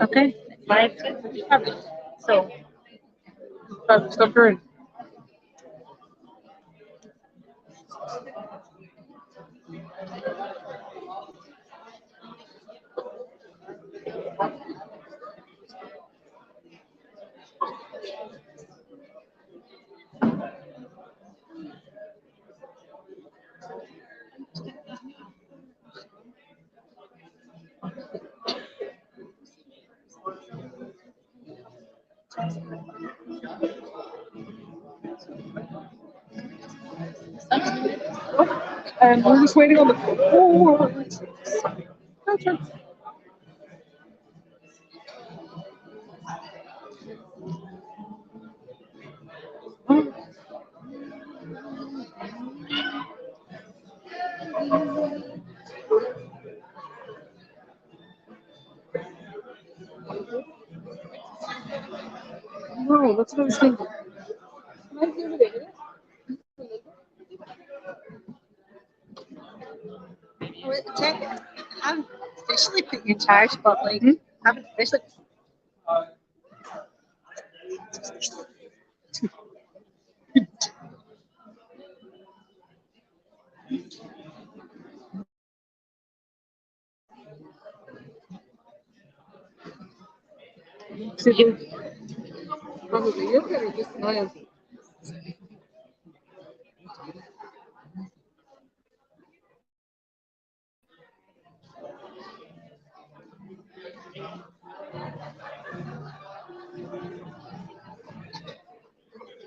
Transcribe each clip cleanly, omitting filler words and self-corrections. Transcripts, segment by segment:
Okay. 5. So, stop her. And we're just waiting on the floor. No, that's what I was thinking. Jack, I haven't officially put you in charge, but like, I haven't officially. So you probably you're better just smile.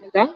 Okay.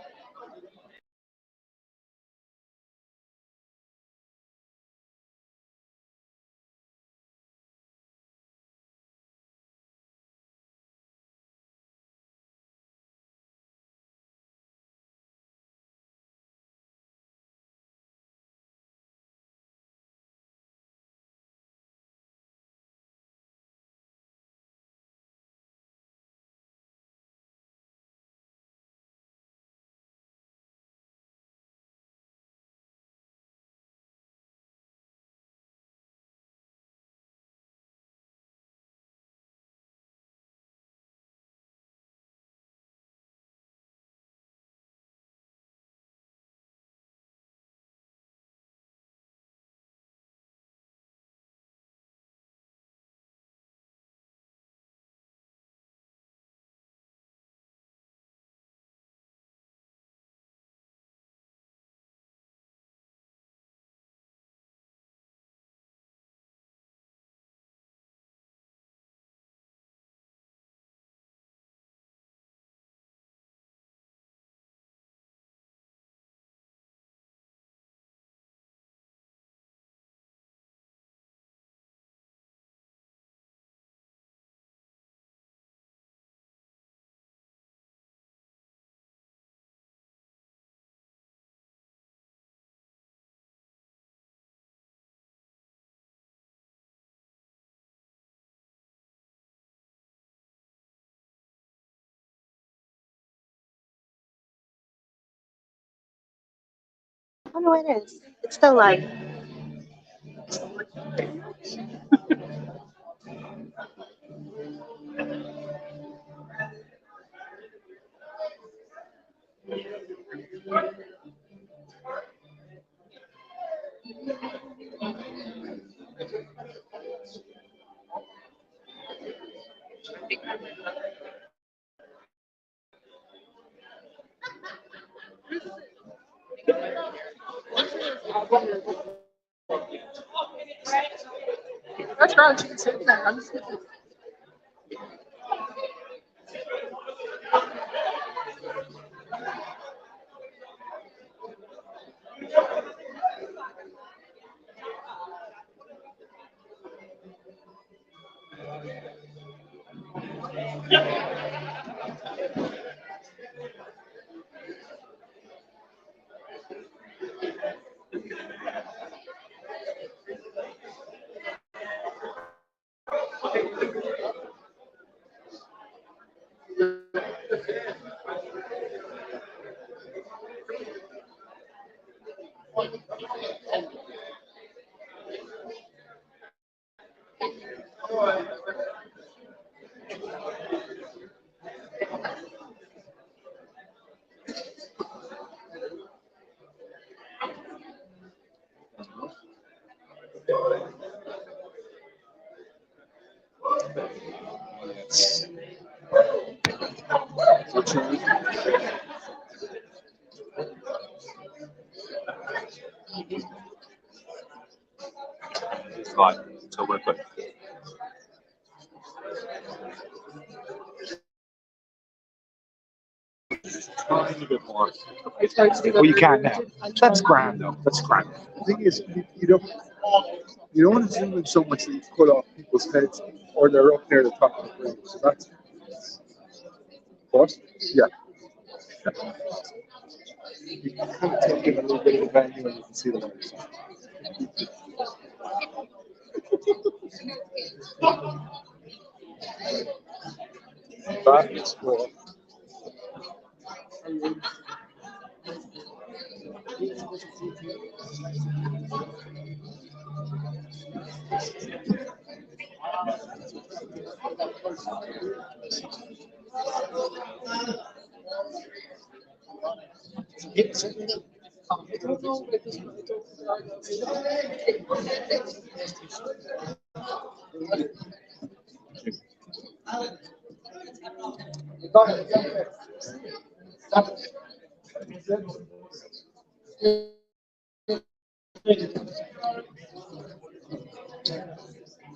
Oh no, it is. It's still live. That's right. She can sit there. I'm just It's fine. So we're good. Tiny bit more. Well, you can now. That's grand though. That's grand. The thing is, you don't want to zoom in so much that you cut off people's heads or they're up near the top of the frame. So that's what? Yeah. You can kind of take in a little bit of the venue and you can see the lights. That is cool.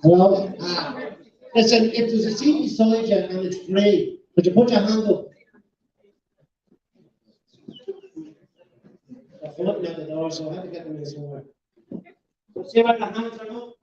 Well, listen, if there's a seat beside you and it's free, could you put your hand up? They're looking at the door, so I have to get them in somewhere. See what the hands are up?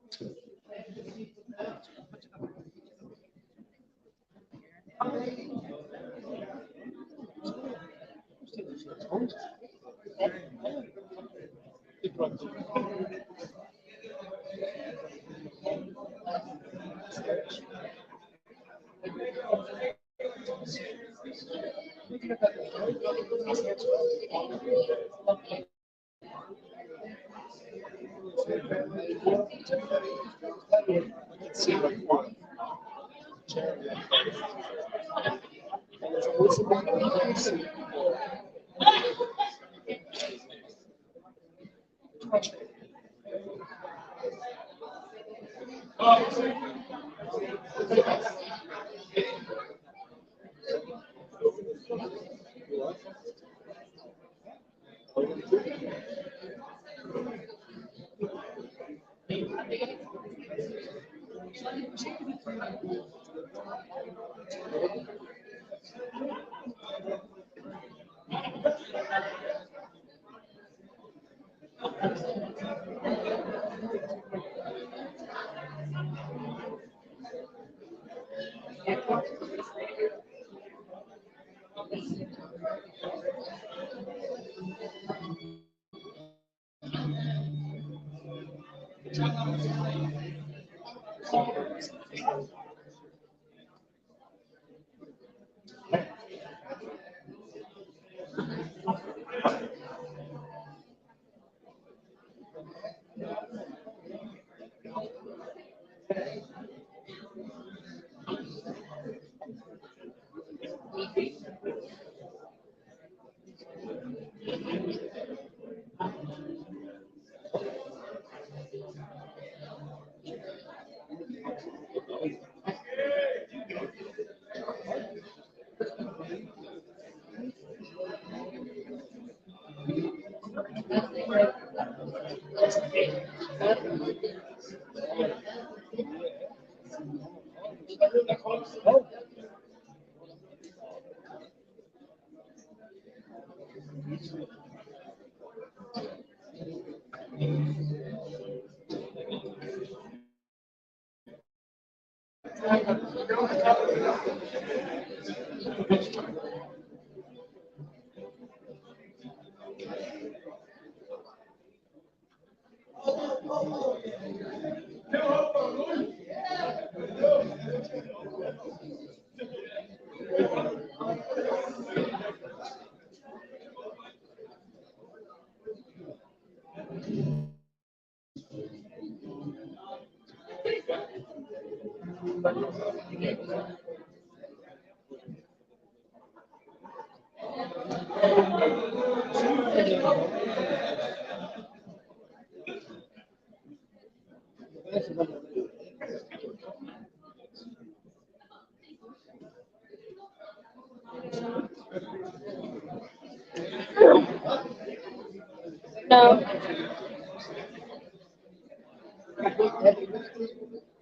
No.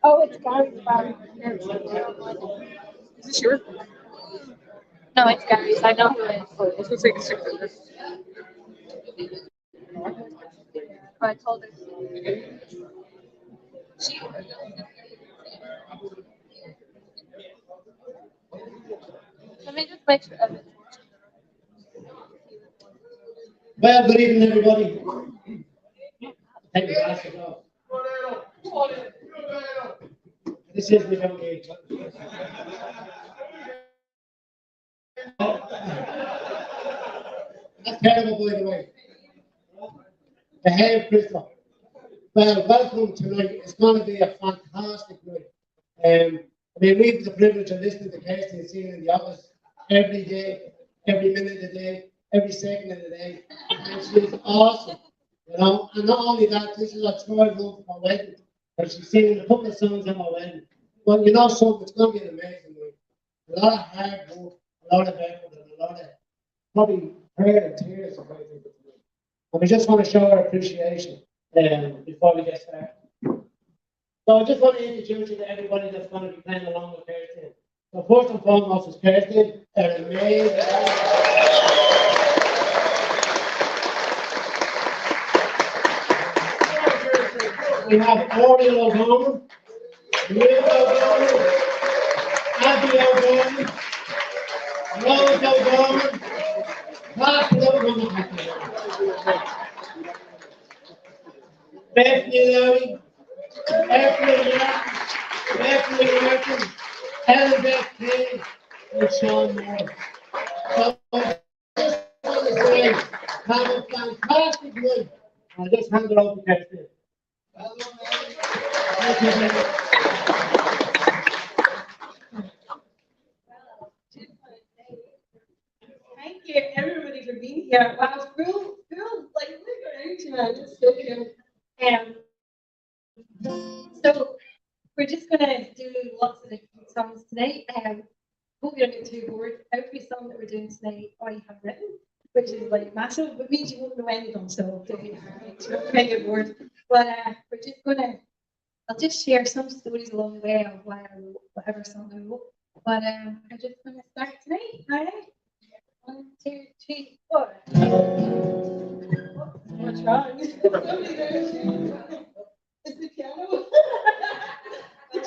Oh, it's Gary's bar. Is this yours? No, it's Gary's. I know who it is. Oh, I was gonna say it's $6. I told her. Let me just make sure of it. Well, good evening, everybody. Thank you, guys. This is the young age. That's terrible, by the way. The hair crystal. Well, welcome tonight. It's going to be a fantastic night. I mean, we have the privilege of listening to Kirsteen and seeing in the office every day, every minute of the day, every second of the day. And she's awesome, you know. And not only that, this is a 12 month for my wedding. And she's singing a couple of songs at my wedding. But you know something, it's going to be an amazing night. A lot of hard work, a lot of effort, and a lot of probably prayer and tears. And we just want to show our appreciation before we get started. So I just want to introduce you to everybody that's going to be playing along with Kirsteen. So first and foremost is Kirsteen, an amazing. We have Oriel O'Donnell, Will O'Donnell, Abby O'Donnell, Rose O'Donnell, Mark O'Donnell, Bethany Lowry, Bethany Martin, Elizabeth King, and Sean Moore. So I just want to say, have a fantastic night. I'll just hand it over to Kirsteen. Thank you very much. Thank you, everybody, for being here. Wow, cool, like, look around you, man. It's so cool. So, we're just going to do lots of different songs tonight. Hope you don't get too bored. Every song that we're doing tonight, I have written, which is like massive, but means you won't know any of them, so don't get bored. But we're just going to, I'll just share some stories along the way of why I wrote whatever song I wrote. But I'm just going to start tonight. All right? 1, 2, 3, 4. What's wrong? It's the piano. The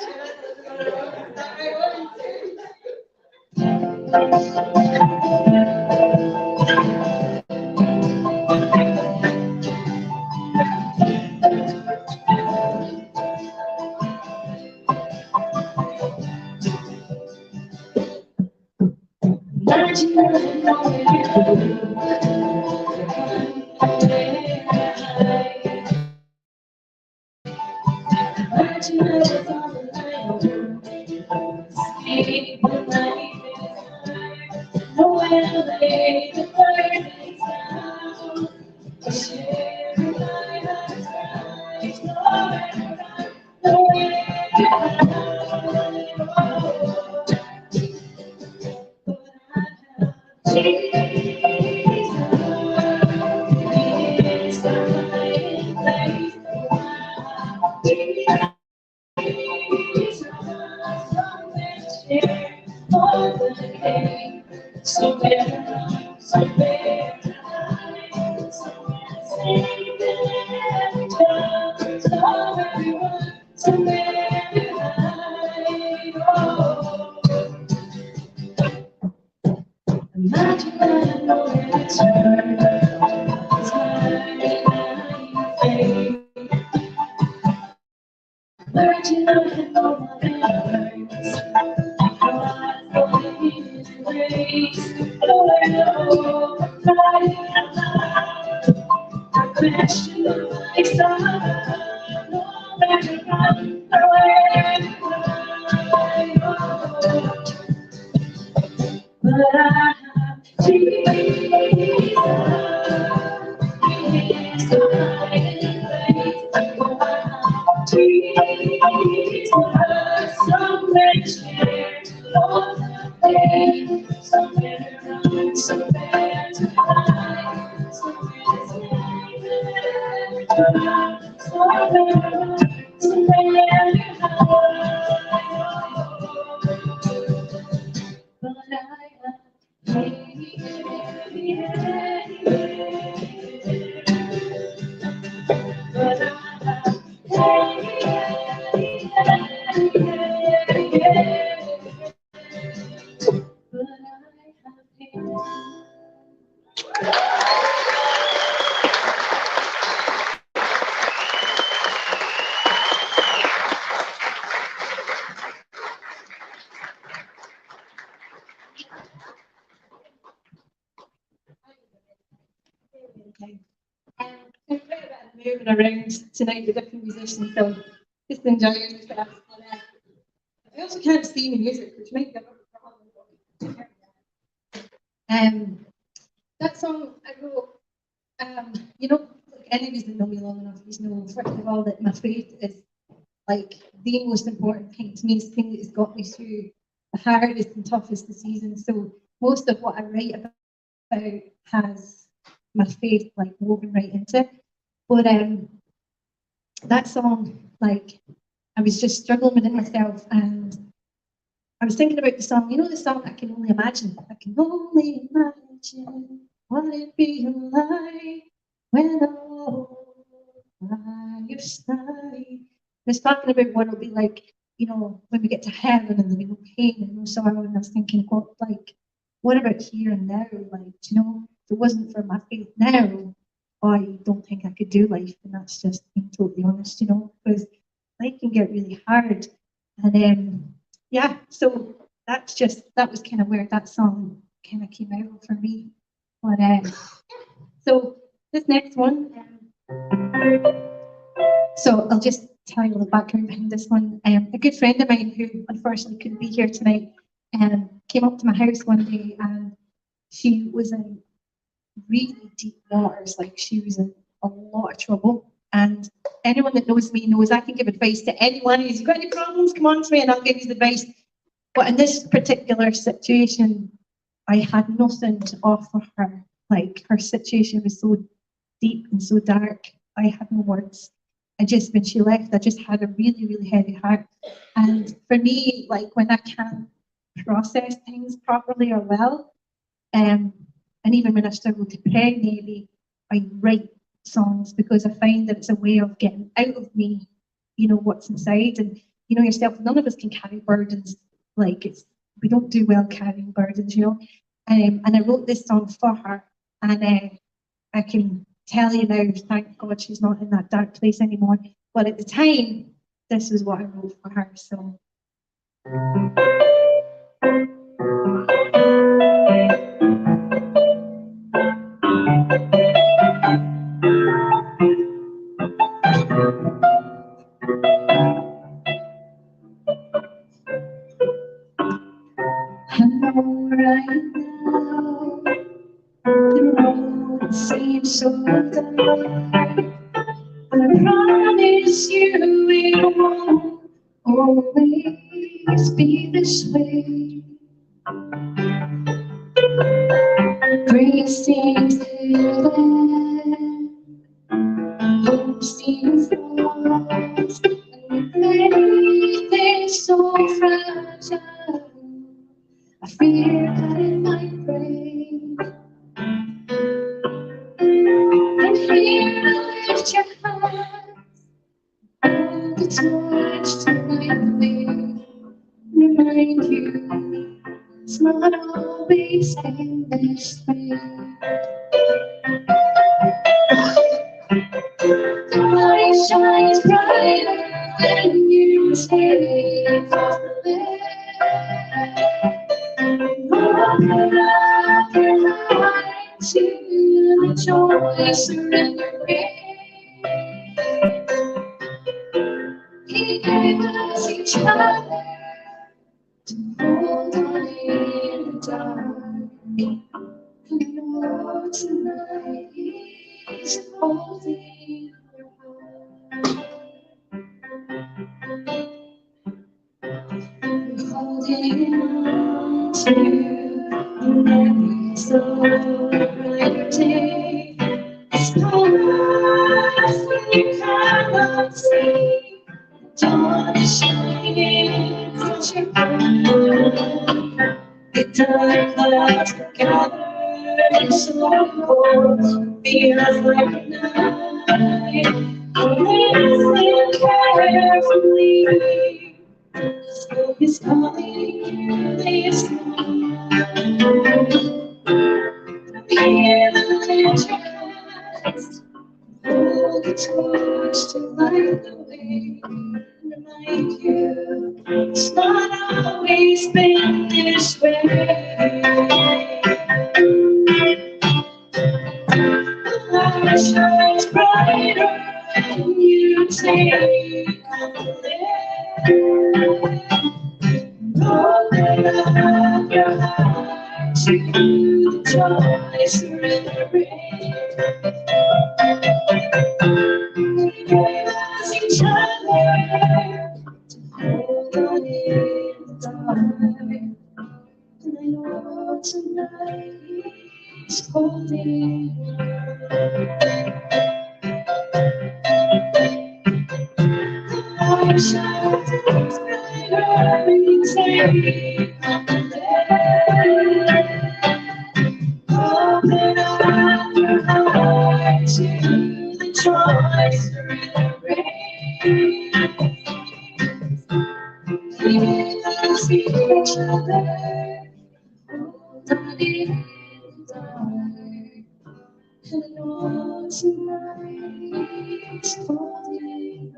but I have Jesus. He's the hiding place. Jesus, somewhere shared all the pain, somewhere run, somewhere to hide, somewhere to hide, somewhere run, somewhere to hide. But I have but I we're a bit moving around tonight with different musicians, so just enjoy yourself. I also can't see the music, which might be a little problem. That song I wrote, you know, like any of you that know me long enough, you know, first of all, that my faith is like the most important thing to me. It's the thing that has got me through the hardest and toughest of seasons. So most of what I write about has my faith like woven right into it. But that song, like, I was just struggling within myself, and I was thinking about the song. You know the song I Can Only Imagine? I can only imagine what it'd be like when I'm all by your side. It's talking about what it'll be like, you know, when we get to heaven and there'll be no pain and no sorrow. And I was thinking, what about here and now? Like, you know, if it wasn't for my faith now, I don't think I could do life. And that's just being totally honest, you know, because life can get really hard. And yeah, so that was kind of where that song kind of came out for me. But so this next one, so I'll just tell you a little background behind this one. A good friend of mine who unfortunately couldn't be here tonight came up to my house one day, and she was in really deep waters. Like, she was in a lot of trouble. And anyone that knows me knows I can give advice to anyone. If you've got any problems, come on to me and I'll give you the advice. But in this particular situation, I had nothing to offer her. Like, her situation was so deep and so dark, I had no words. When she left, I just had a really, really heavy heart. And for me, like, when I can't process things properly or well, and even when I struggle to pray, maybe I write songs, because I find that it's a way of getting out of me, you know, what's inside. And you know yourself, none of us can carry burdens. Like, we don't do well carrying burdens, you know. And I wrote this song for her, and I can tell you now, thank God she's not in that dark place anymore. But at the time, this is what I wrote for her. So. I know right now the road seems so dark, but I promise you it won't always be this way. Grace seems heaven, hope seems lost, and faith is so fragile. I fear that it might break. I'm here to lift your hands, hold the torch to my flame, remind you it's not always been this way. The light shines brighter when you take off the lid. Open up your heart to the joy surrendering. He gave us each other to hold on in the dark. And I know tonight he's holding your heart. You're holding on to every soul bright day. It's hard when you cannot see. Dawn is shining from your heart. The dark clouds are gathering so cold. Feels like a night. Listen carefully. Smoke is calling you this morning. Hear the legends. Hold the torch to light the way. Remind you, it's not always been this way. The light shines brighter when you take a lift. Open up your heart to the joy surrendering. Give us each other to hold on in the dark. And I know tonight he's holding your light shines brighter when you take a day. Open up your heart to the joy surrendering. Give us each other, hold on in the dark. And I know tonight he's holding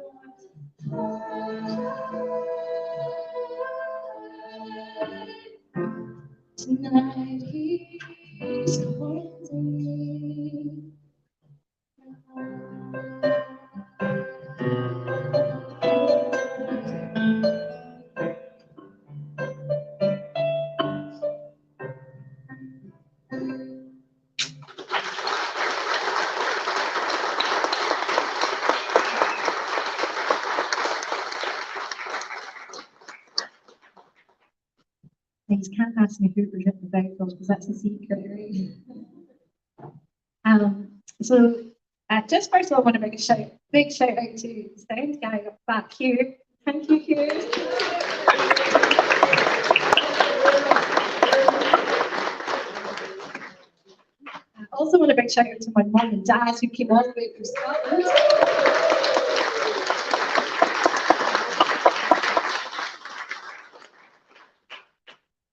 your heart. Tonight he's holding your heart. Things can't ask me who was written about those because that's a secret, right? Just first of all, I want to make a big shout out to the sound guy up back here. Thank you, Kirsteen. I also want a big shout out to my mum and dad who came all the way from Scotland.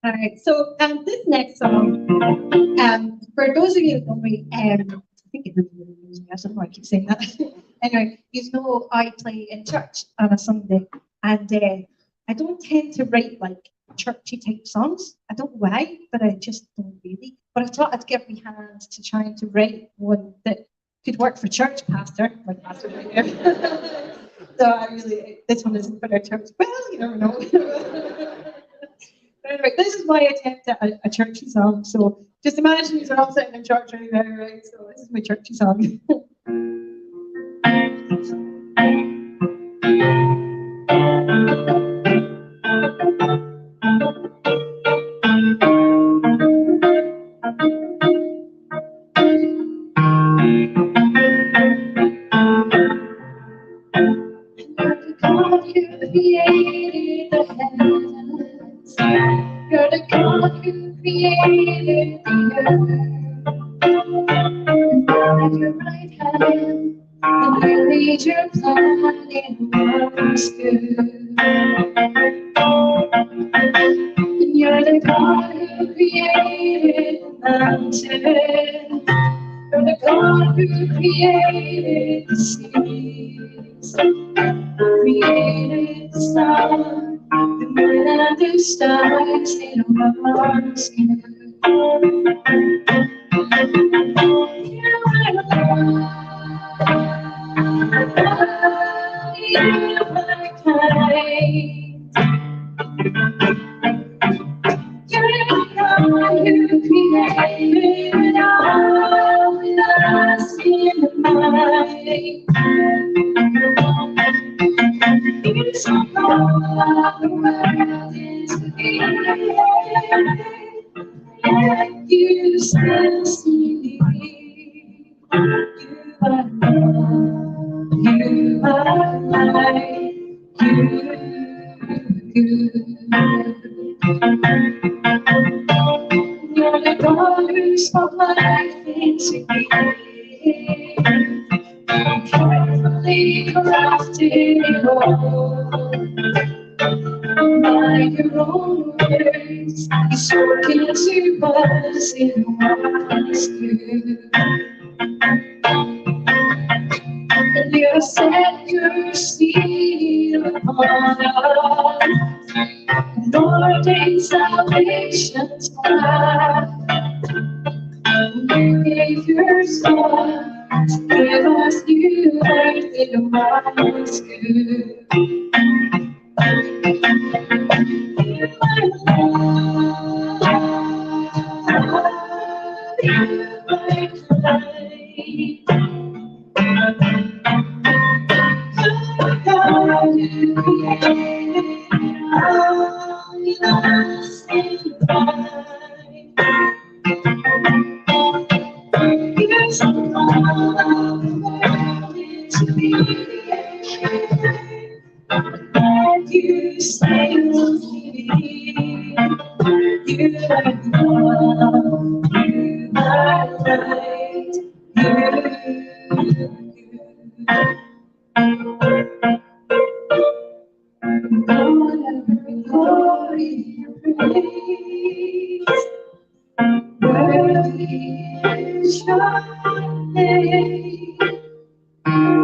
All right, so this next song, for those of you who know me, I think everybody knows me, I don't know why I keep saying that. Anyway, you know I play in church on a Sunday, and I don't tend to write like churchy type songs. I don't know why, but I just don't really. But I thought I'd give me hands to trying to write one that could work for church pastor, like pastor right here. So this one isn't for our church. Well, you never know. Anyway, this is my attempt at a churchy song. So just imagine you're all sitting in church right now, right? So this is my churchy song. God who created the heavens. You're the God who created the earth. At your right hand, and you lead your plan in what's good. And you're the God who created the mountains. You're the God who created the seas. Created the sun, the moon and the stars in a marvelous skin. You are kind. You're the God who created You still see me. You are love. You are light. You. You're the God who spoke life into me. Carefully crafted it all by your own words. You spoke into us in wise good. And you set your seal upon us, and ordained salvation's path. You gave your son to give us new life in wise good. You are love, you are light. God who created all us in life. You so love the world into being. And you still see. You are love, you are light, you. Glory and praise, worthy is your name.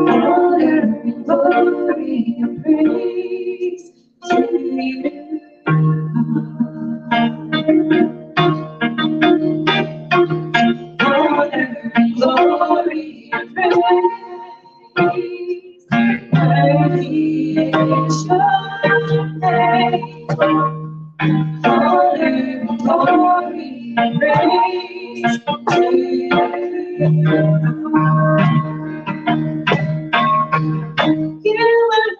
Honor and glory and praise to you. Honor and glory and praise, worthy is your name. Honor and glory and praise to you. You are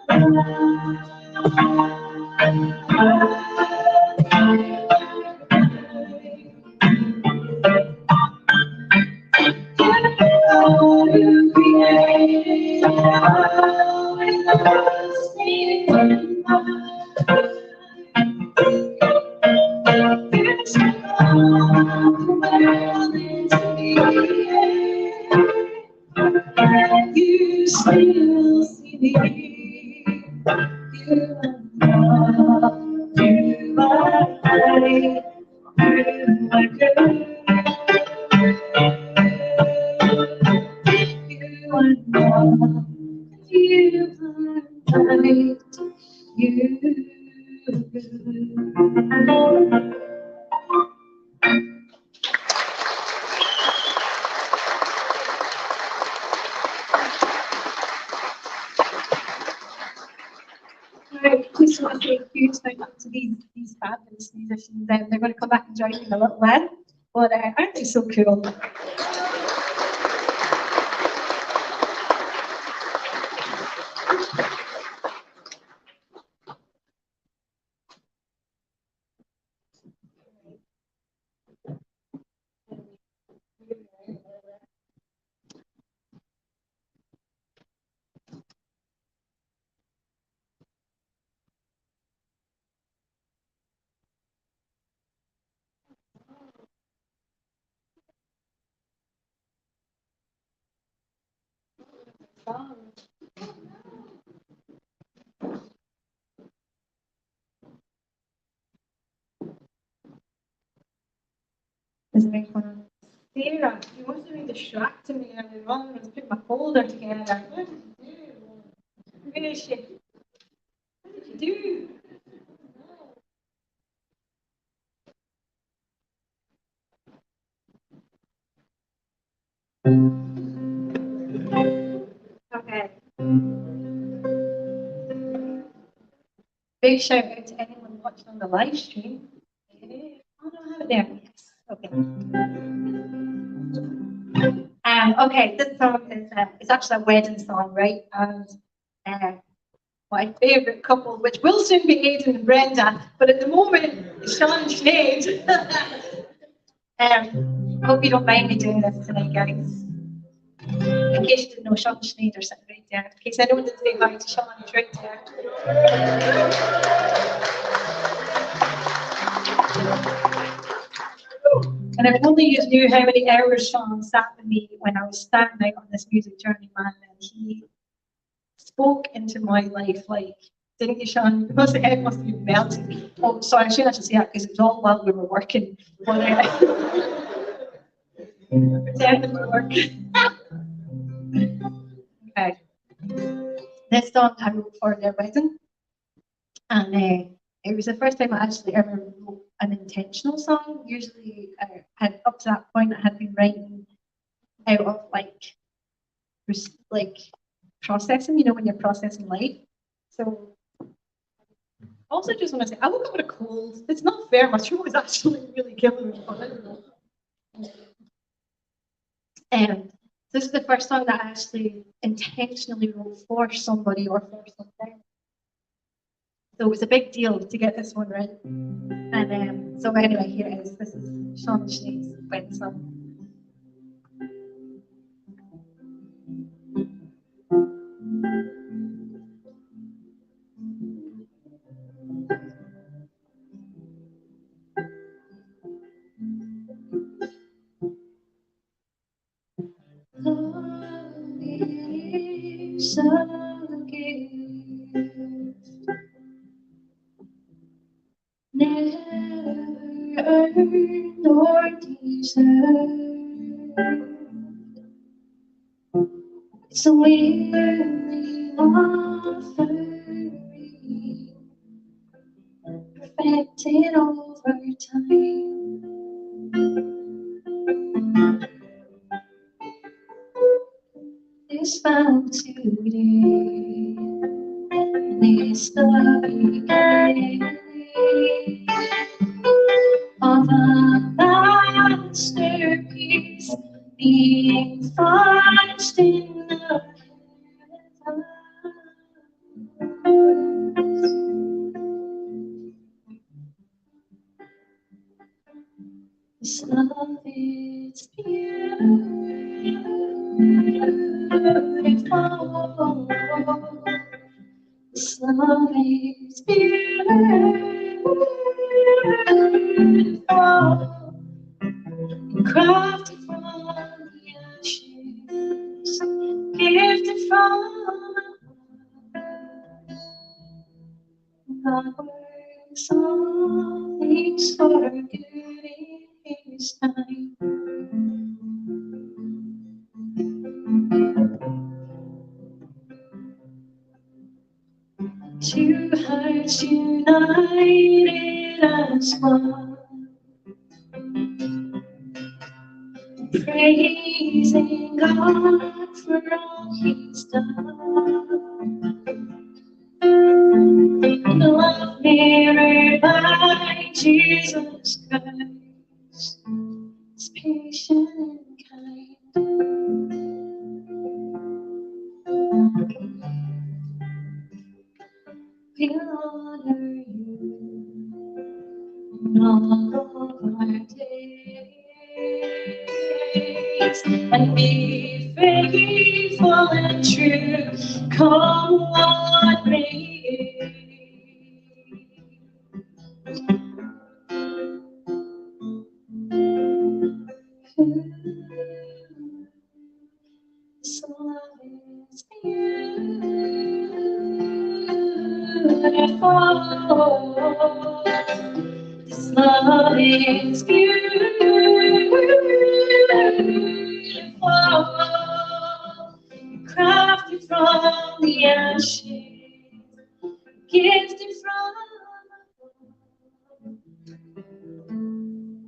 God who created all us in life. You took all the world into being. You still see me. You are love. You are light. You are good. You are love. You are light. You are good. I just want to say a huge thank you to these fabulous musicians. They're going to come back and join me in a little while. But aren't they so cool? Is it very fun? Sarah, you must have been distracting me earlier on when I was putting my folder together. What did you do? Where is she? What did you do? Okay. Big shout out to anyone watching on the live stream. Oh no, I have it there. Yes. Okay. Okay, this song is it's actually a wedding song, right? And my favourite couple, which will soon be Aidan and Brenda, but at the moment, it's Sean and Sinead. Hope you don't mind me doing this tonight, guys. In case you didn't know, Sean and Sinead are sitting right there. In case anyone didn't say hi to Sean, he's right there. And if only you knew how many hours Sean sat with me when I was standing out on this music journey, man, and he spoke into my life, like, didn't you, Sean? It must have been melting. Oh, sorry, I should say that because it was all while we were working. But, pretending to work. Okay. This song I wrote for their wedding, and it was the first time I actually ever wrote an intentional song. Usually, had up to that point, I had been writing out of like processing, you know, when you're processing life. So, also just want to say, I woke up with a cold. It's not fair. My throat is actually really killing me. But I don't know. And this is the first song that I actually intentionally wrote for somebody or for something. So it was a big deal to get this one right. And so anyway, here it is. This is Sean and Sinead's wedding song. Love is a gift, never earned or deserved. It's a willing offering, perfected over time. This vow today, this the beginning of a masterpiece being forged in the heavens. This love is beautiful. This love is beautiful, crafted from the ashes, gifted from God works all things for good in His time. Two hearts united as one, praising God for all He's done. Love mirrored by Jesus Christ, is patient and kind. We'll honor you in all of our days and be faithful and true, come what may. This love is beautiful. This love is beautiful. Crafted from the ashes, gifted from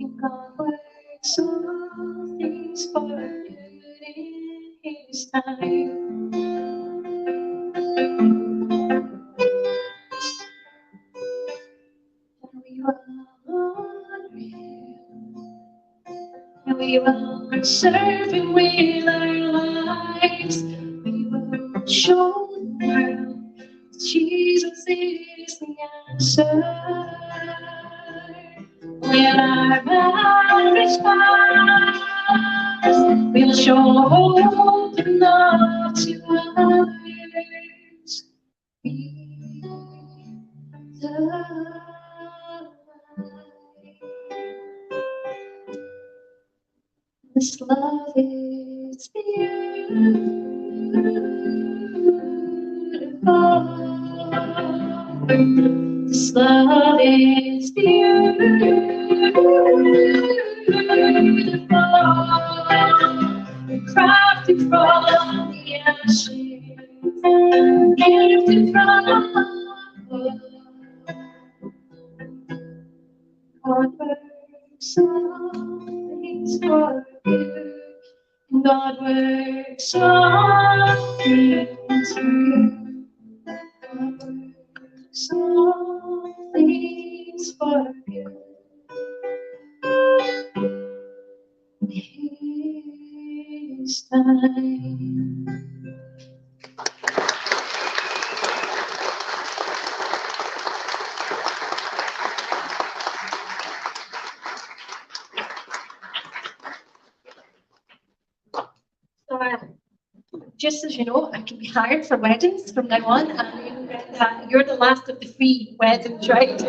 and God works all things for good in His time. And we will honor Him, and we will serve Him with our lives. We will show the world Jesus. When our marriage scars will show hope enough to others. Be the light. This love is beautiful. This love is beautiful. Crafted from the ashes, gifted from above. God works all things for good. God works all things for good. God works all things for good. In His time. So, just as you know, I can be hired for weddings from now on, and you're the last of the free weddings, right?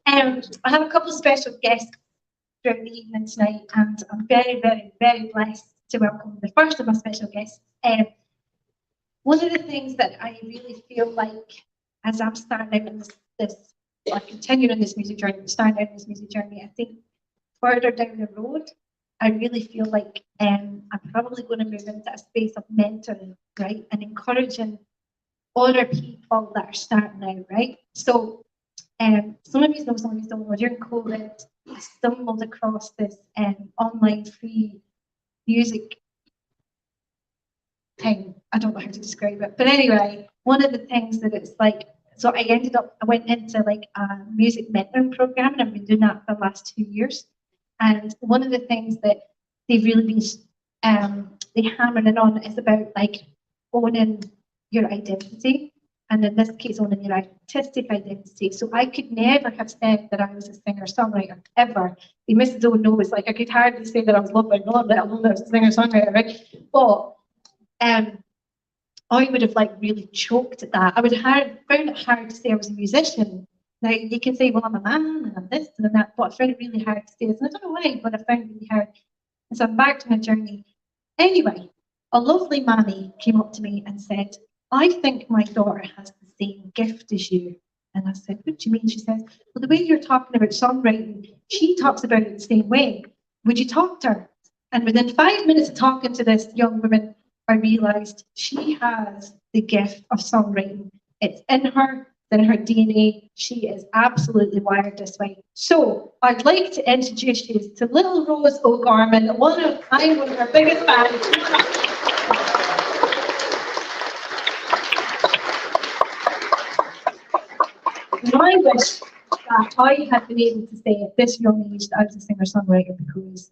I have a couple of special guests throughout the evening tonight, and I'm very, very, very blessed to welcome the first of my special guests. One of the things that I really feel like as I'm starting out in this or continuing this music journey, starting out in this music journey, I think further down the road, I really feel like I'm probably going to move into a space of mentoring, right, and encouraging other people that are starting out, right? So, some of you know, some of you don't know. During COVID, I stumbled across this online free music thing. I don't know how to describe it, but anyway, one of the things that it's like. So I went into like a music mentoring program, and I've been doing that for the last 2 years. And one of the things that they've really been they hammering on is about like owning your identity, and in this case, owning your artistic identity. So I could never have said that I was a singer-songwriter ever. The Mrs. O knows, like I could hardly say that I was loved by God, let alone that I was a singer-songwriter, right? But I would have like really choked at that. I would have found it hard to say I was a musician. Now you can say, well, I'm a man and I'm this and that, but I found it really hard to say this. And I don't know why, but I found it really hard. And so I'm back to my journey. Anyway, a lovely mammy came up to me and said, I think my daughter has the same gift as you. And I said, what do you mean? She says, well, the way you're talking about songwriting, she talks about it the same way. Would you talk to her? And within 5 minutes of talking to this young woman, I realised she has the gift of songwriting. It's in her, it's in her DNA. She is absolutely wired this way. So I'd like to introduce you to little Rose O'Gorman, I'm one of her biggest fans. I wish that I had been able to say at this young age that I was a singer-songwriter, because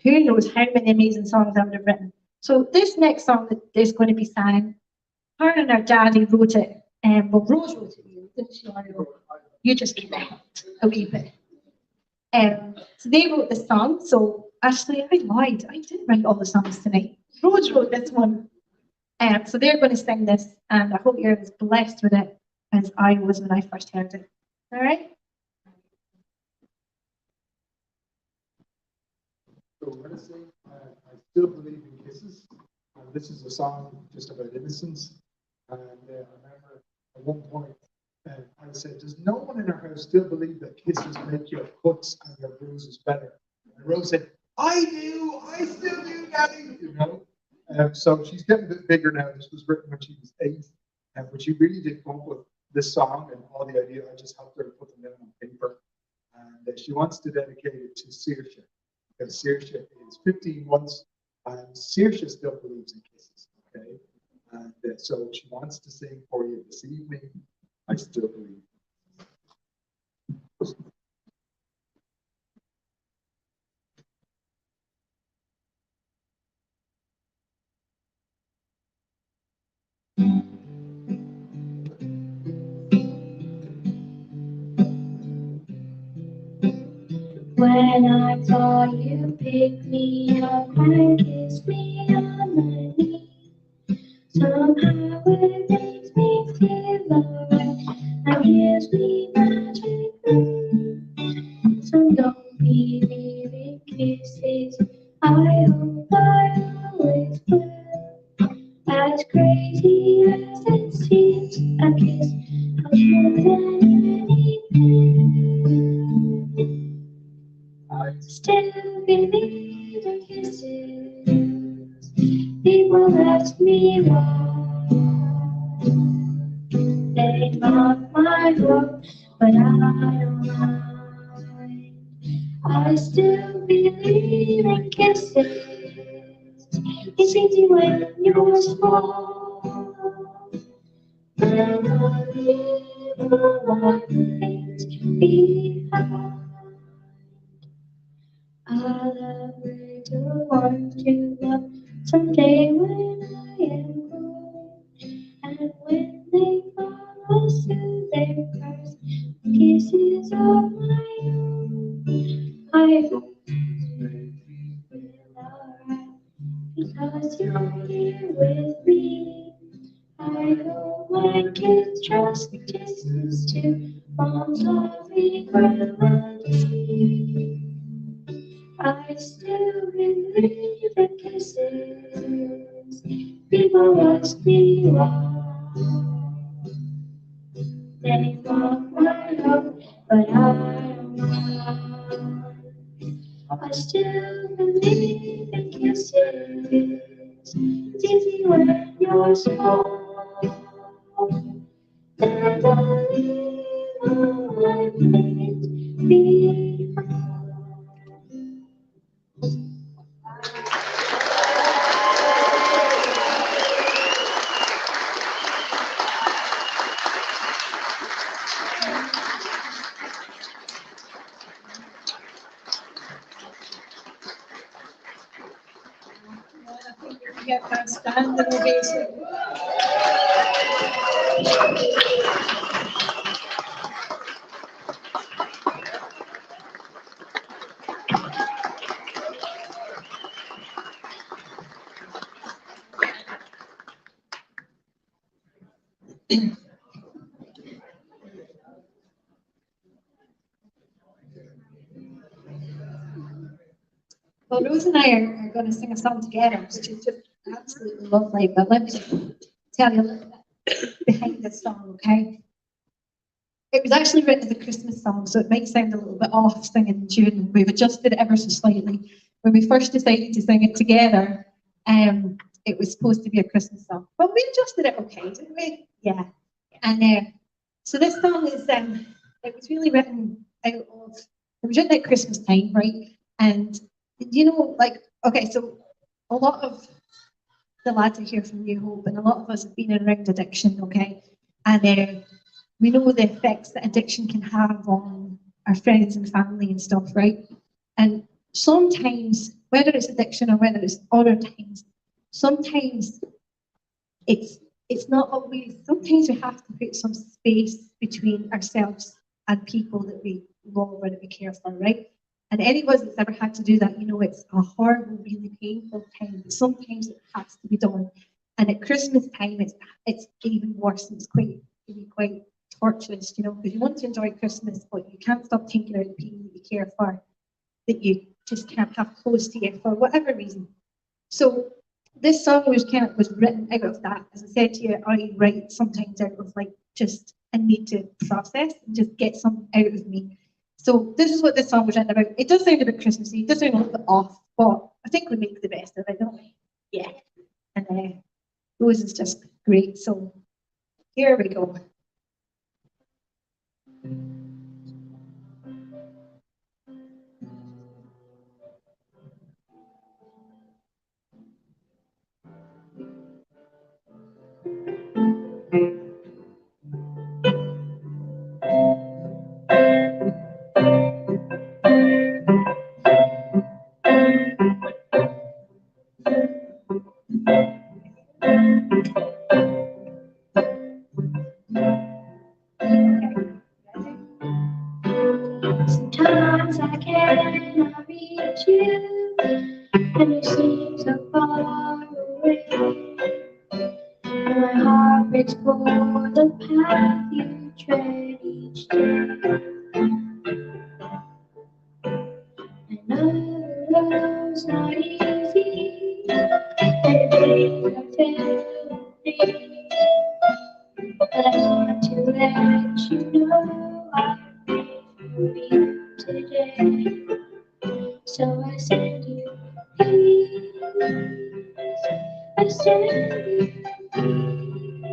who knows how many amazing songs I would have written. So this next song that is going to be sang, her and her daddy wrote it, well, Rose wrote it, didn't she? You just keep it a wee bit. So they wrote the song. So actually, I lied. I didn't write all the songs tonight. Rose wrote this one. So they're going to sing this, and I hope you're as blessed with it as I was when I first heard it. All right? So we're going to sing I Still Believe in Kisses. And this is a song just about innocence. And I remember at one point I said, does no one in our house still believe that kisses make your cuts and your bruises better? And Rose said, I do, I still do, Daddy, you know. So she's getting a bit bigger now. This was written when she was 8. But she really did come up with this song and all the idea. I just helped her put them down on paper. And she wants to dedicate it to Saoirse, because Saoirse is 15 months, and Saoirse still believes in kisses, okay? And so she wants to sing for you this evening, I Still Believe. When I thought you picked me up and kissed me on the knee, somehow it makes me feel alright and gives me magic. So don't be leaving kisses. I hope I always will. As crazy as it seems, a kiss comes more than anything. I still believe in kisses. People ask me why. They mock my heart, but I don't mind. I still believe in kisses. It's easy when you're small. And I leave all my things behind. I'll never to want you love someday when I am grown. And when they follow to their cars, kisses of my own. I hope you feel alright because you're here with me. I hope my kids trust kisses to mom's loving remedy. I still believe in kisses. People ask me why. They mock my love, but I don't mind. I still believe in kisses. It's easy when you're small. And I leave all my things behind. I think we can get that standing ovation. Well, Rose and I are going to sing a song together, which is just absolutely lovely. But let me just tell you a little bit behind this song, okay? It was actually written as a Christmas song, so it might sound a little bit off singing in tune. We've adjusted it ever so slightly. When we first decided to sing it together, it was supposed to be a Christmas song, but we adjusted it okay, didn't we? Yeah. And so this song is, it was really written out of, it was written at Christmas time, right? And you know, like, okay, so a lot of the lads are here from New Hope, and a lot of us have been around addiction, okay? And we know the effects that addiction can have on our friends and family and stuff, right? And sometimes, whether it's addiction or whether it's other times, sometimes it's not always, sometimes we have to put some space between ourselves and people that we love or that we care for, right? And any of us that's ever had to do that, you know, it's a horrible, really painful time, but sometimes it has to be done. And at Christmas time, it's even worse. It's quite torturous, you know, because you want to enjoy Christmas, but you can't stop thinking about the people that you care for, that you just can't have close to you for whatever reason. So this song was written out of that. As I said to you, I write sometimes out of like just a need to process and just get something out of me. So this is what this song was written about. It does sound a bit Christmassy, it does sound a little bit off, but I think we make the best of it, don't we? Yeah. And Rose is just great. So here we go. Sometimes 'cause I cannot reach you, and you seem so far away. And my heart breaks for the path you tread each day. I know love's not easy, and days are failing, but I want to let you know I'm for you today. So I send you peace. I send you peace.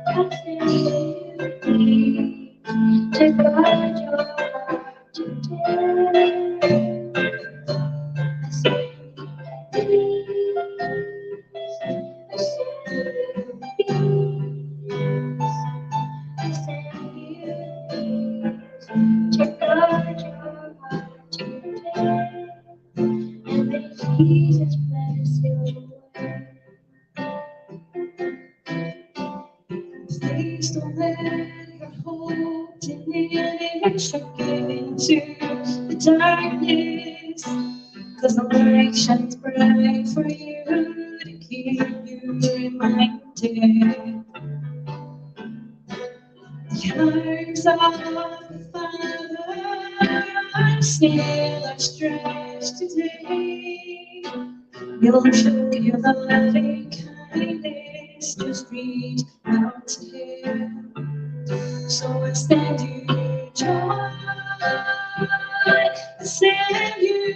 I send you peace to guard your heart today. I send you peace. I send you peace. I send you peace to guard your heart today. And may Jesus bless your way. Please don't let your hope diminish or give into the darkness, 'cause the light shines bright for you to keep you reminded. The arms of the Father still outstretched today. You'll show your loving kindness, just reach out to Him. So I send you joy, I send you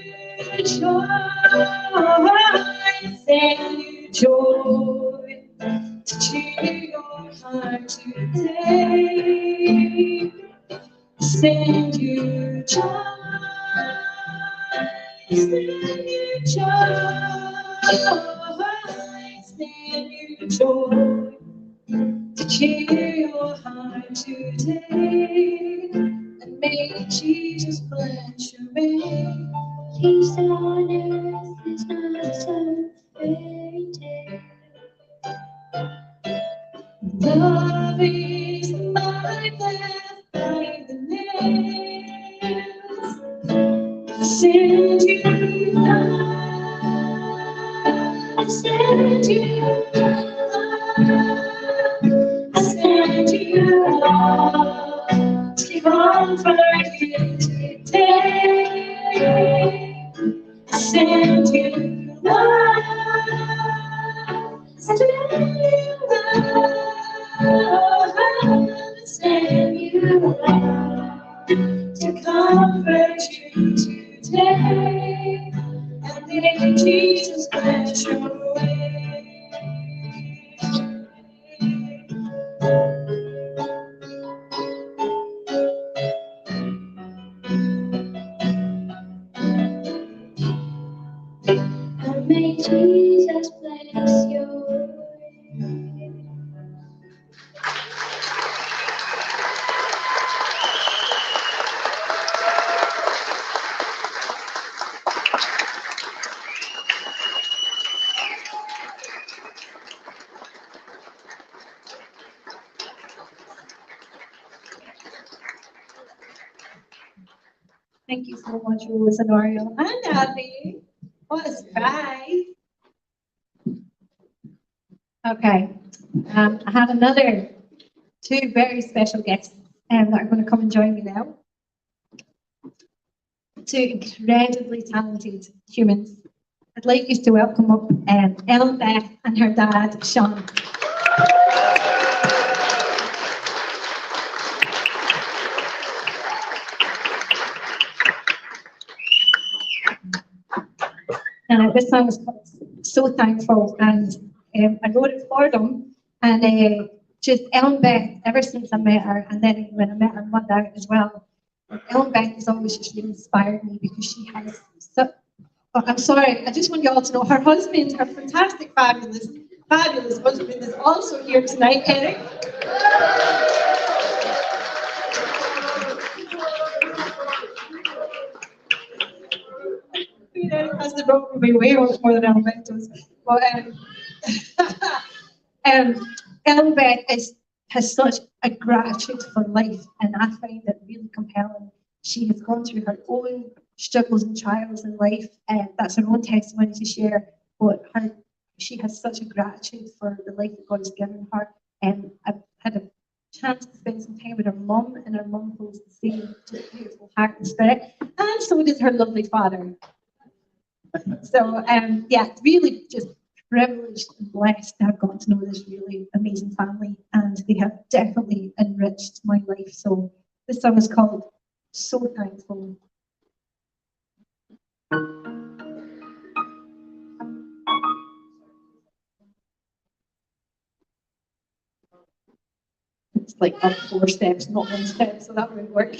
joy, I send you joy to cheer your heart today. I send you joy, I send you joy, I send you joy to cheer your heart today. And may Jesus bless your way. Peace on earth is not some fairy tale. Love is the life left by the nails. Send you love, I send you love, I send you love to comfort you today. I send you love, I send you love, I send you love to comfort you today. And may Jesus bless your way. And may Jesus bless your way. Thank you so much, Rose and Oriel and Abby. What a surprise. Okay, I have another two very special guests that are going to come and join me now. Two incredibly talented humans. I'd like you to welcome up Ellen Beth and her dad, Sean. This song is called So Thankful, and I wrote it for them. And just Ellen Beth, ever since I met her, and then when I met her mother as well, Ellen Beth has always just really inspired me because she has so. Oh, I'm sorry, I just want you all to know her husband, her fantastic, fabulous husband, is also here tonight, Eric. Eric has the rope for me way much more than Ellen Beth does. But Ellen Beth has such a gratitude for life, and I find it really compelling she has gone through her own struggles and trials in life, and that's her own testimony to share. But she has such a gratitude for the life that God has given her. And I've had a chance to spend some time with her mum, and her mum holds the same just beautiful heart and spirit, and so does her lovely father. So yeah, really just privileged and blessed to have gotten to know this really amazing family, and they have definitely enriched my life. So this song is called So Thankful. It's like up 4 steps, not 1 step, so that would work.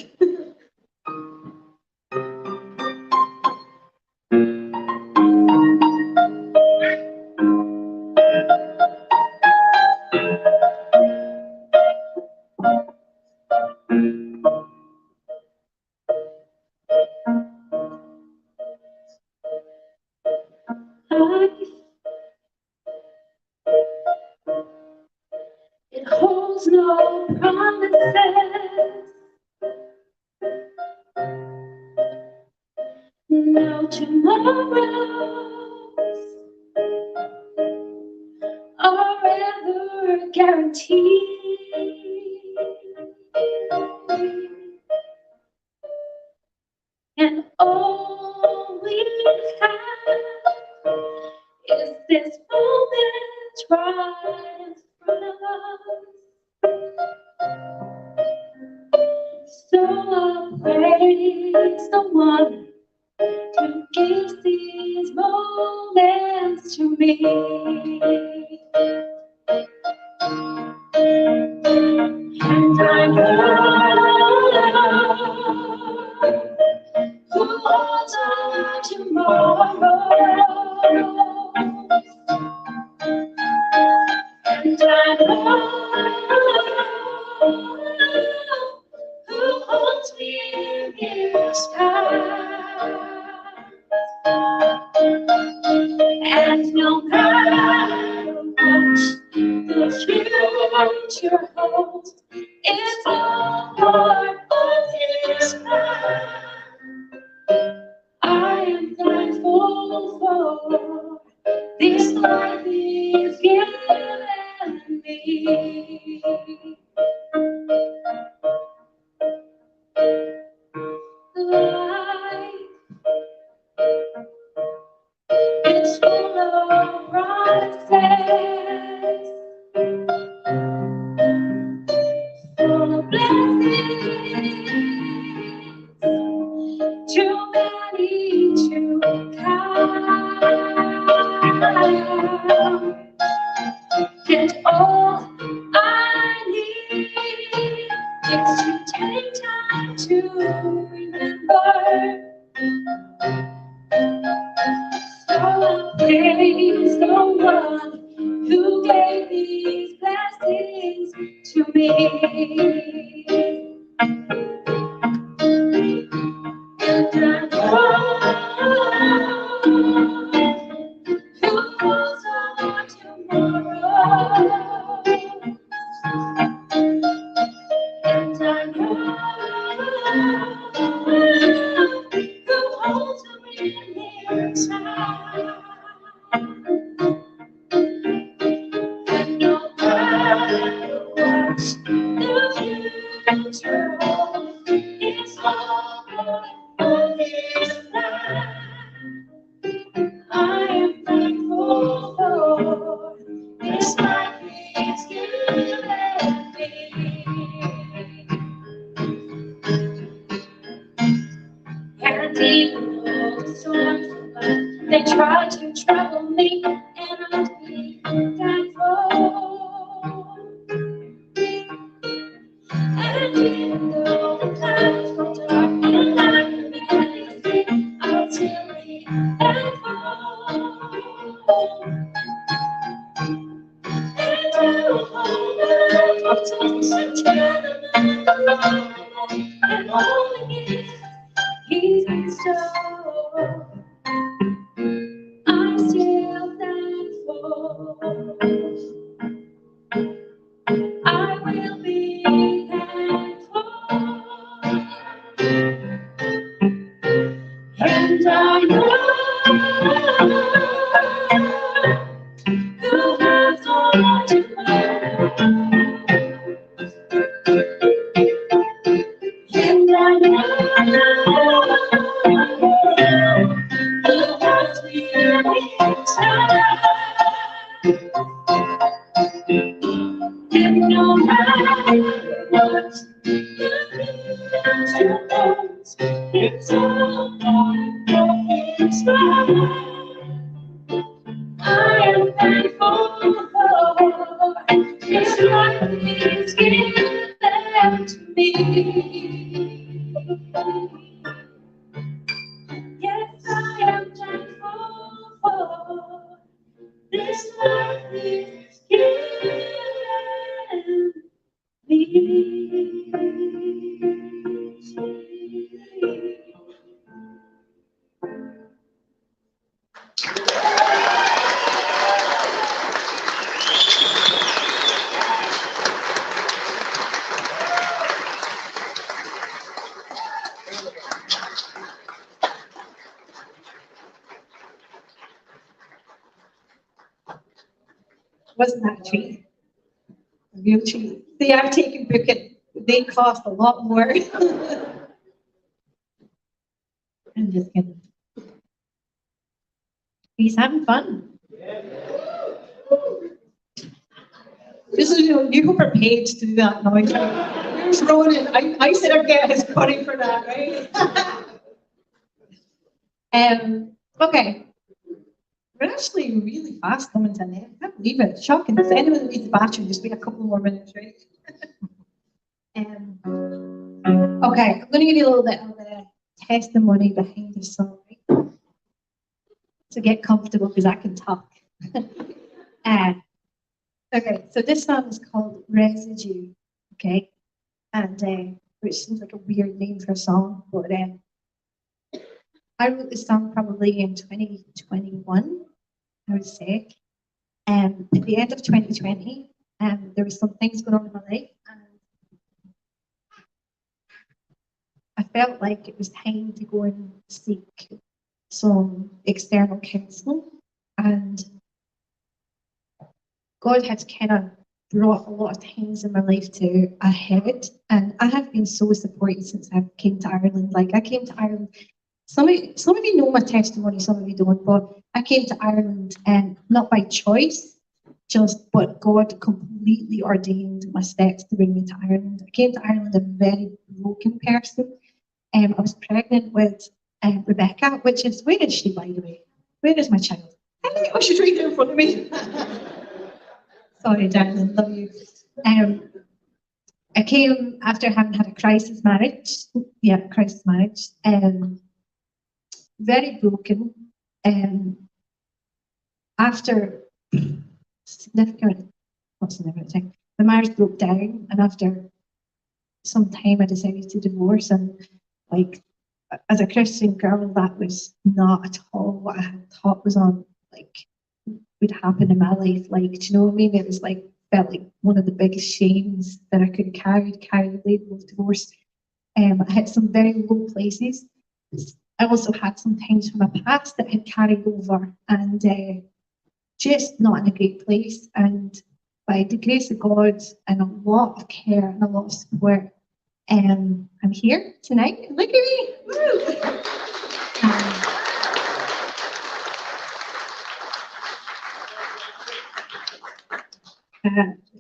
It holds no promises, no tomorrows are ever guaranteed. And all we have is this moment right in front of us. So I'll praise the one who gives these moments to me. And I know who holds our tomorrow. And I know who holds me in his hand. And no matter what the future holds, it's all part of his plan. I am thankful for this life he's given me. Life, it's full of promises, full of blessings, too many to count. And all I need is to take time to remember. So I'll praise the one who gave these blessings to me. And I know who holds our tomorrow. And I know who holds me near time. And no matter what the future holds, it's all for this life. I am thankful for this life he's given me. And even though the storms of life, they try to trouble me, and I'll be thankful. And even though the clouds grow dark and I can barely see, I'll still be thankful. And I will hold on to eternal and all the gifts he's bestowed. I'm still thankful. I will be thankful. I know who has all to and I know who has me inside. And no matter what the future holds, it's all going to I am thankful for this life is given to me. Yes, I am thankful for this life is given me. Wasn't that a treat? A real treat. See, I've taken booking. They cost a lot more. I'm just kidding. He's having fun. This is, you were paid to do that noise. Here's Ronan. I said I'd get his money for that, right? Okay. We're actually really fast coming to an end. I can't believe it. Shocking. If anyone that needs a battery, just wait a couple more minutes, right? Okay, I'm going to give you a little bit of the testimony behind the song, right? So get comfortable because I can talk. Okay, so this song is called Residue, okay? And which seems like a weird name for a song, but I wrote this song probably in 2021, I would say. At the end of 2020, there was some things going on in my life, and I felt like it was time to go and seek some external counselling. And God had kind of brought a lot of things in my life to a head, and I have been so supported since I came to Ireland. Like, I came to Ireland. Some of you know my testimony, some of you don't, but I came to Ireland and not by choice, but God completely ordained my steps to bring me to Ireland. I came to Ireland a very broken person. I was pregnant with Rebecca, which is, where is she, by the way? Where is my child? Oh, she's right there in front of me. Sorry, darling, love you. I came after having had a crisis marriage. Yeah, crisis marriage. Very broken. After not significant time, the marriage broke down, and after some time I decided to divorce. And like, as a Christian girl, that was not at all what I had thought was on, like, would happen in my life. Like, do you know what I mean? It was like, felt like one of the biggest shames that I could carry the label of divorce. I had some very low places. I also had some things from my past that had carried over, and just not in a great place. And by the grace of God and a lot of care and a lot of support, I'm here tonight. Look at me. Woo!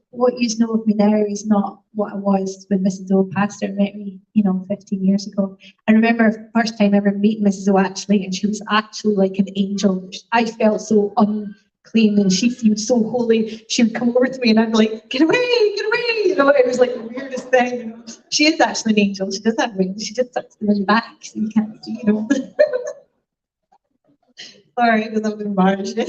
What you know of me now is not what I was when Mrs. O passed. Her met me, 15 years ago. I remember the first time ever meeting Mrs. O actually, and she was actually like an angel. I felt so unclean, and she seemed so holy. She would come over to me, and I'd be like, "Get away, get away!" It was like the weirdest thing. She is actually an angel. She does have wings. She just tucks them in the back, so you can't see. Sorry, because I'm embarrassed.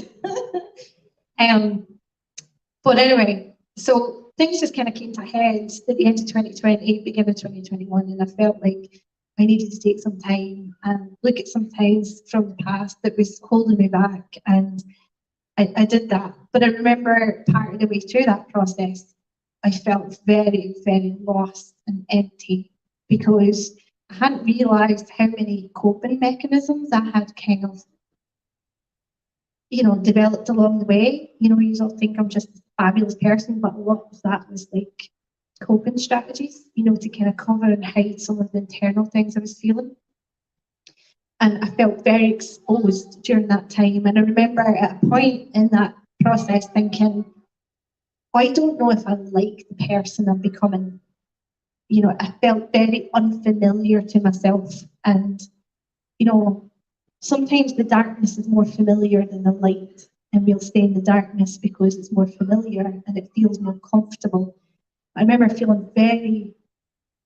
But anyway, so things just kind of came to a head at the end of 2020, beginning of 2021, and I felt like I needed to take some time and look at some things from the past that was holding me back, and I did that. But I remember part of the way through that process, I felt very, very lost and empty, because I hadn't realised how many coping mechanisms I had kind of, developed along the way. You all think I'm just a fabulous person, but a lot of that was like coping strategies, to kind of cover and hide some of the internal things I was feeling. And I felt very exposed during that time. And I remember at a point in that process thinking, I don't know if I like the person I'm becoming. I felt very unfamiliar to myself. And, sometimes the darkness is more familiar than the light. And we'll stay in the darkness because it's more familiar and it feels more comfortable. I remember feeling very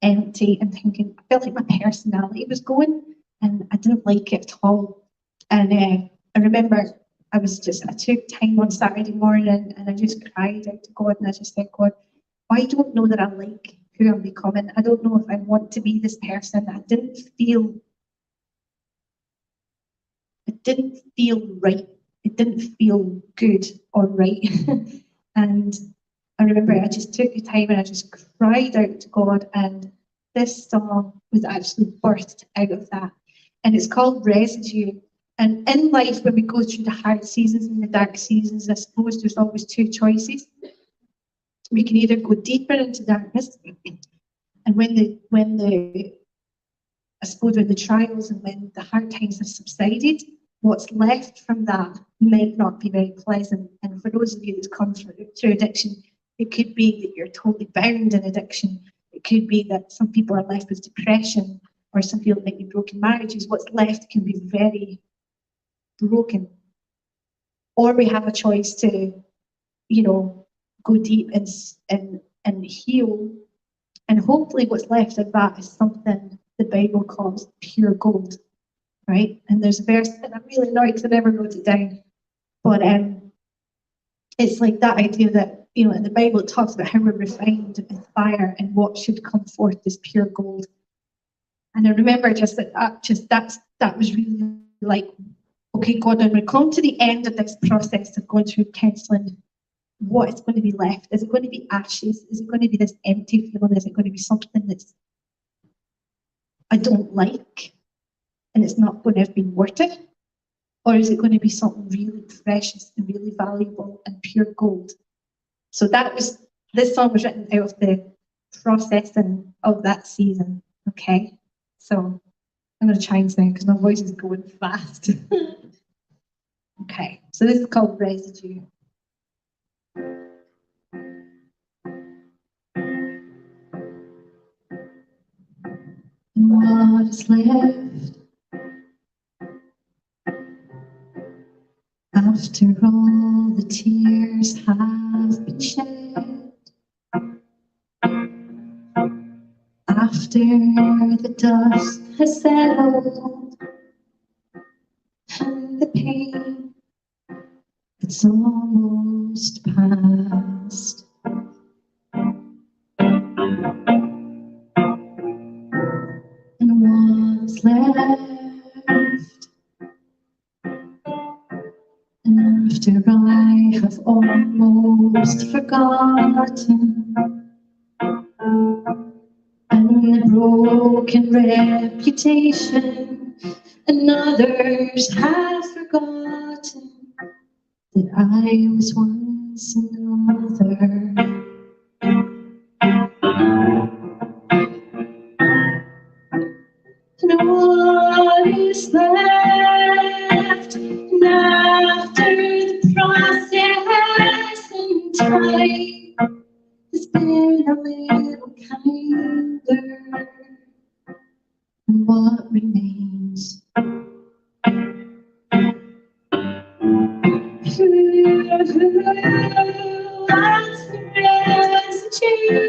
empty and thinking, I felt like my personality was going and I didn't like it at all. And I remember I took time on Saturday morning and I just cried out to God and I just said, God, I don't know that I like who I'm becoming. I don't know if I want to be this person. I didn't feel right. It didn't feel good or right. And I remember I just took the time and I just cried out to God, and this song was actually birthed out of that. And it's called Residue. And in life, when we go through the hard seasons and the dark seasons, I suppose there's always two choices. We can either go deeper into darkness, and when the trials and when the hard times have subsided, what's left from that might not be very pleasant. And for those of you that's come through addiction, it could be that you're totally bound in addiction. It could be that some people are left with depression, or some people might be broken marriages. What's left can be very broken. Or we have a choice to, go deep and heal. And hopefully what's left of that is something the Bible calls pure gold, right? And there's a verse, and I'm really annoyed because I never wrote it down, but it's like that idea that, in the Bible it talks about how we're refined in fire and what should come forth is pure gold. And I remember just that was really like, okay, God, when we come to the end of this process of going through counselling, what is going to be left? Is it going to be ashes? Is it going to be this empty feeling? Is it going to be something that's I don't like and it's not going to have been worth it? Or is it going to be something really precious and really valuable and pure gold? So this song was written out of the processing of that season, okay? So I'm going to try and sing because my voice is going fast. Okay, so this is called Residue. And what is left after all the tears have been shed, after the dust has settled and the pain it's almost past. And what's left, and after I have almost forgotten, and the broken reputation, and others have forgotten that I was once another. And what is left, and after the process and time has been a little kinder, and what remains? What's the residue?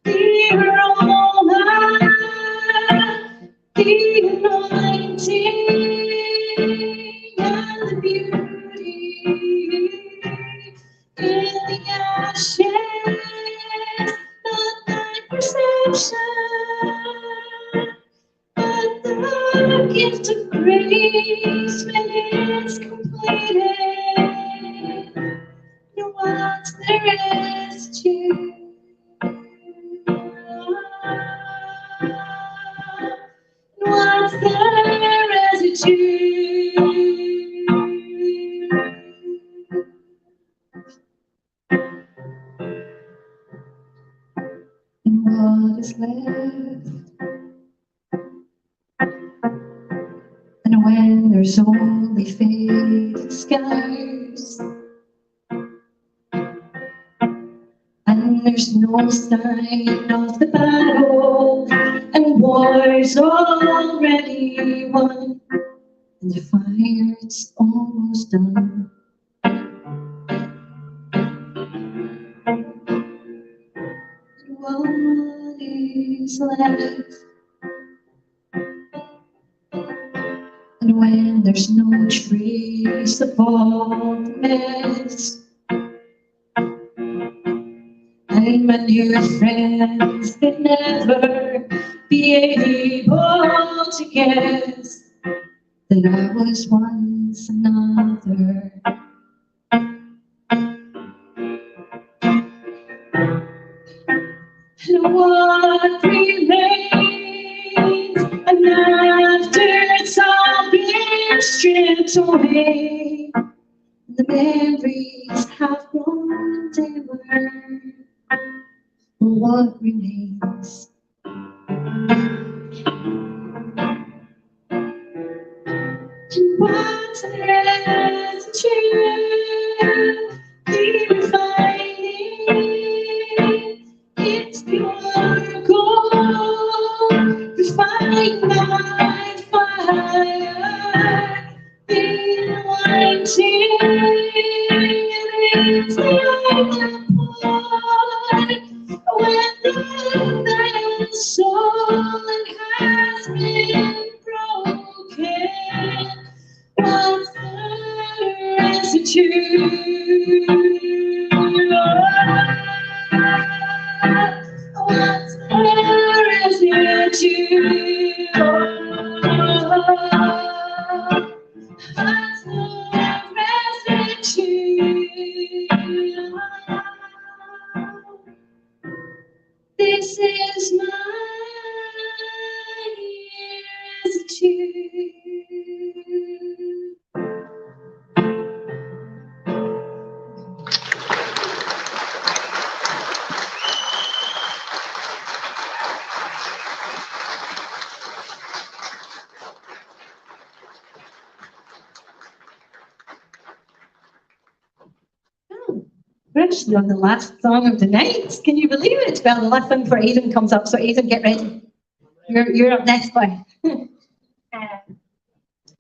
The aroma, the anointing, and the beauty in the ashes, not my perception, but the gift of grace when it's completed. You want the residue. there's only faded skies, and there's no sign of the battle, and war's already won, and the fire's almost done. What is left? And when there's no trace of all the mess, and my new friends could never be able to guess that I was once another. And what remains, and after it's all been stripped away, the memories have grown dimmer. What remains? And what's residue keep finding? It's pure gold, refined by fire, been wanting. It's like a pot when the soul has been broken. What's the residue? What's the residue? What's the residue? This is my residue. We're actually on the last song of the night. Can you believe it? Well, the last song before Aidan comes up. So Aidan, get ready. You're up next, boy.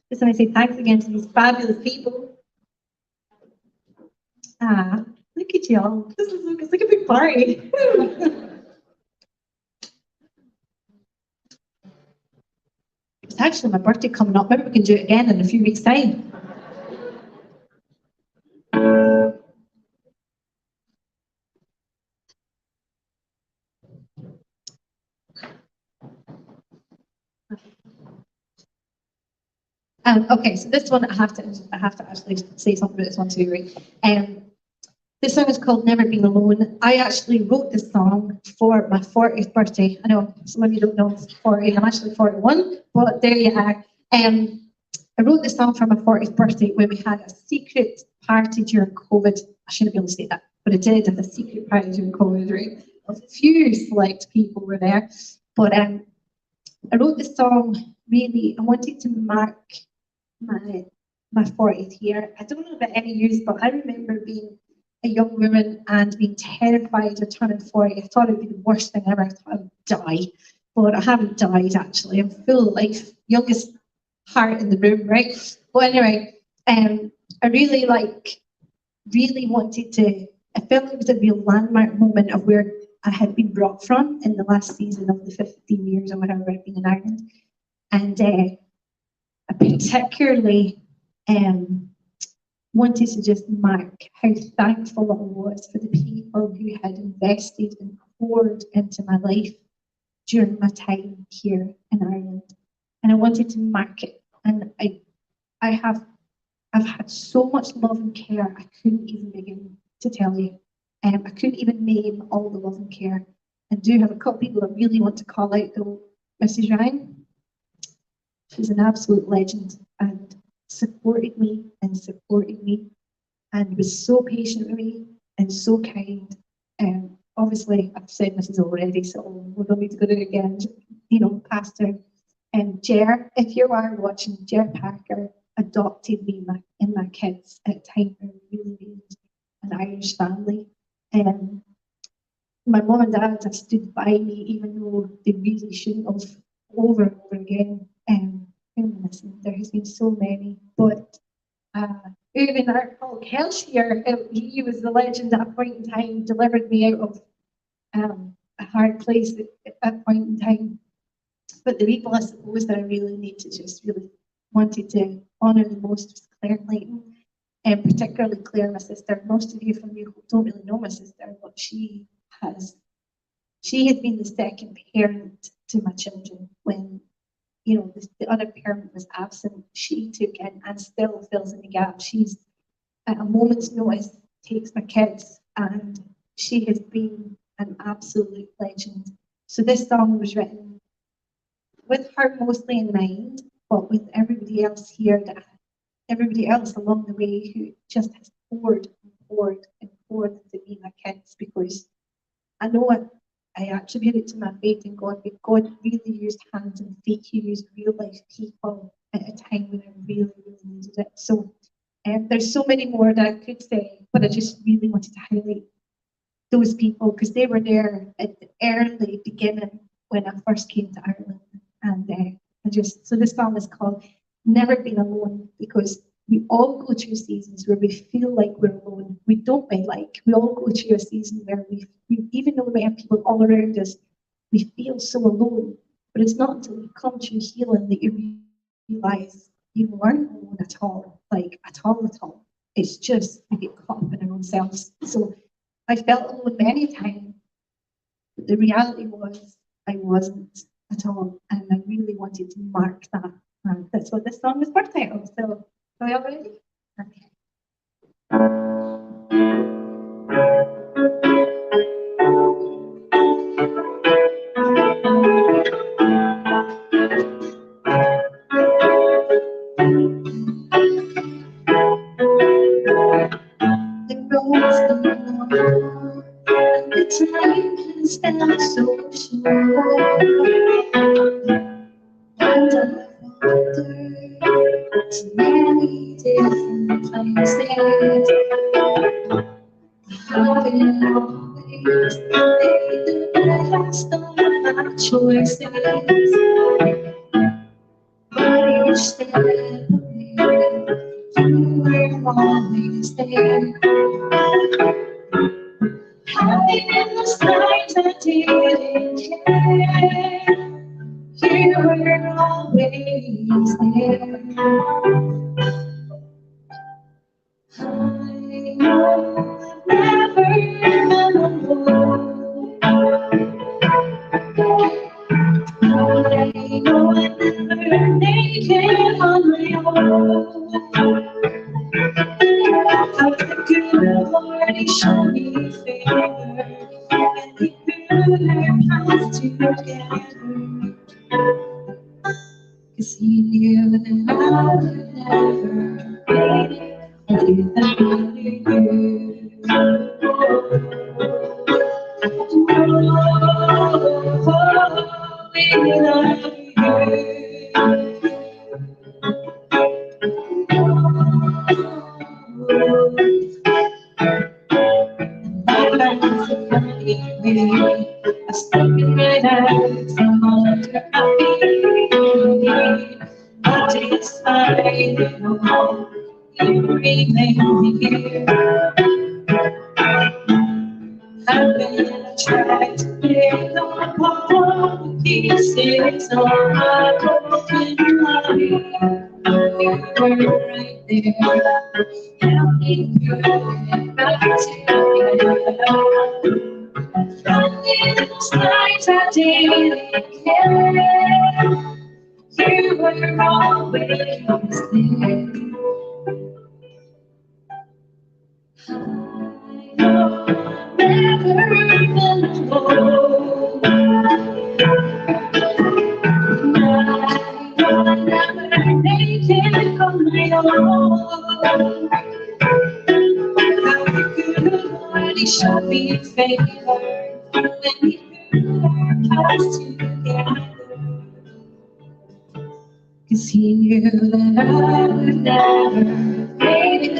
Just want to say thanks again to these fabulous people. Look at y'all. It's like a big party. It's actually my birthday coming up. Maybe we can do it again in a few weeks' time. Okay, so this one I have to actually say something about this one too, right? This song is called Never Been Alone. I actually wrote this song for my 40th birthday. I know some of you don't know I'm 40, I'm actually 41, but there you are. I wrote this song for my 40th birthday when we had a secret party during COVID. I shouldn't be able to say that, but I did have a secret party during COVID, right? A few select people were there, but I wrote this song really, I wanted to mark my 40th year. I don't know about any use, but I remember being a young woman and being terrified of turning 40. I thought it would be the worst thing ever. I thought I would die, but I haven't died actually. I'm full of life, youngest heart in the room, right? But anyway, I really wanted to, I felt it was a real landmark moment of where I had been brought from in the last season of the 15 years or whatever I've been in Ireland. And I particularly wanted to just mark how thankful I was for the people who had invested and poured into my life during my time here in Ireland. And I wanted to mark it. And I've had so much love and care, I couldn't even begin to tell you. I couldn't even name all the love and care. I do have a couple people I really want to call out though. Mrs. Ryan, she's an absolute legend and supported me and was so patient with me and so kind. Obviously, I've said Mrs. already, so we don't need to go there again. You know, Pastor and Jer, if you are watching, Jer Packer, adopted me and my kids at a time when we really needed an Irish family. My mum and dad have stood by me even though they really shouldn't have, over and over again. Listen, there has been so many, but even our Paul Kelch here, he was the legend at a point in time, delivered me out of a hard place at that point in time. But the people, I suppose, that I really need to just really wanted to honour the most was Claire Layton, and particularly Claire, my sister. Most of you from you don't really know my sister, but she has been the second parent to my children when, you know, the other parent was absent. She took in and still fills in the gap. She's at a moment's notice takes my kids, and she has been an absolute legend. So this song was written with her mostly in mind, but with everybody else here, everybody else along the way who just has poured and poured and poured into me and my kids, because I know I attribute it to my faith in God, but God really used hands and feet. He used real life people at a time when I really, really needed it. So there's so many more that I could say, but I just really wanted to highlight those people because they were there at the early beginning when I first came to Ireland. And so this song is called Never Been Alone, because we all go through seasons where we feel like we're alone. We don't we all go through a season where we even though we have people all around us, we feel so alone. But it's not until you come through healing that you realize you aren't alone at all, at all. It's just we get caught up in our own selves. So I felt alone many times, but the reality was I wasn't at all, and I really wanted to mark that. And that's what this song was birthed out of. So are we all ready? Okay. The roads don't know, and the time has been so short. And I've wandered to many different places. I've been always made the best of my choices. But each step of it, you were always there. Happy in the times I didn't care. You were always there. I know I've never been alone. I know I've never naked on my own. How the good Lord, He showed me favor, and He grew our paths together. 'Cause He knew that I would never be without you. Oh, we love you. I'm stepping right out from under my feet. But despite it all, you remain here. I've been trying to pick up all the pieces of my broken life. You were right there, helping me get back together. From these nights I didn't care. You were always there. I know I've never been alone. I know I never made it on my own. How good Lord, He showed me favor, and He grew our paths together. 'cause he knew that I would never make it.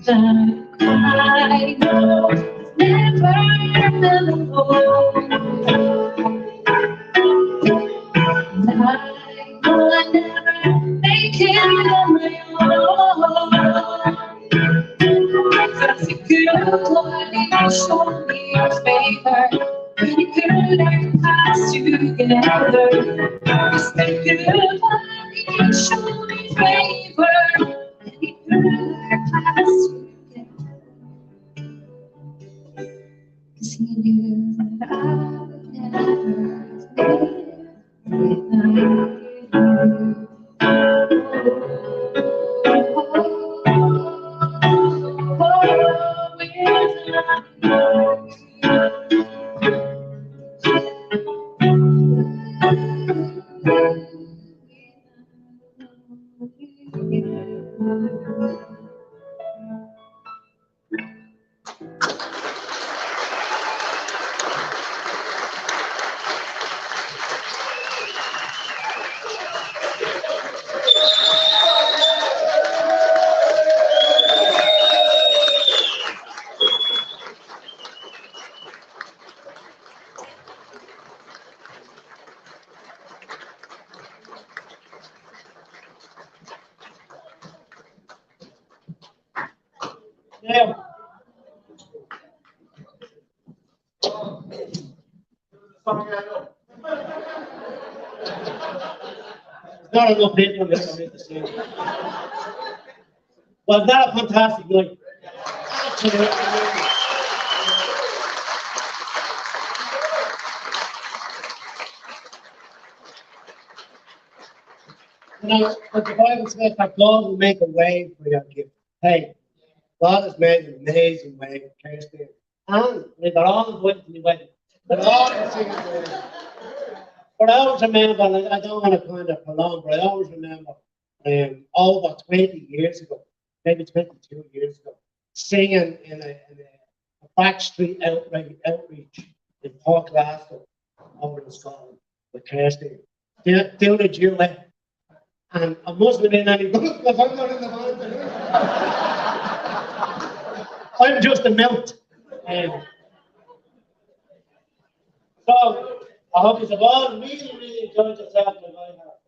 I know it's never been alone. I know I never make it on my own. That's a good boy, you showed me your favor. We could have passed together. It's a good boy, you showed me favor. We could have passed together. 'Cause he knew that I would never make it without you. Now, there's not enough people in this room to sing. Was that a fantastic night? Absolutely. You know, but the Bible says that God will make a way for your gift. Hey, God has made an amazing way for Kirsteen. And they're all invited to the wedding. They're all singing the wedding. But I always remember, and I don't want to kind of prolong, but I always remember over 20 years ago, maybe 22 years ago, singing in a backstreet outreach in Port Glasgow over in Scotland with Kirsteen. Doing a duet. And I mustn't have been any good because I'm not in the band. I'm just a melt. So I hope you've all really enjoyed yourself like I have.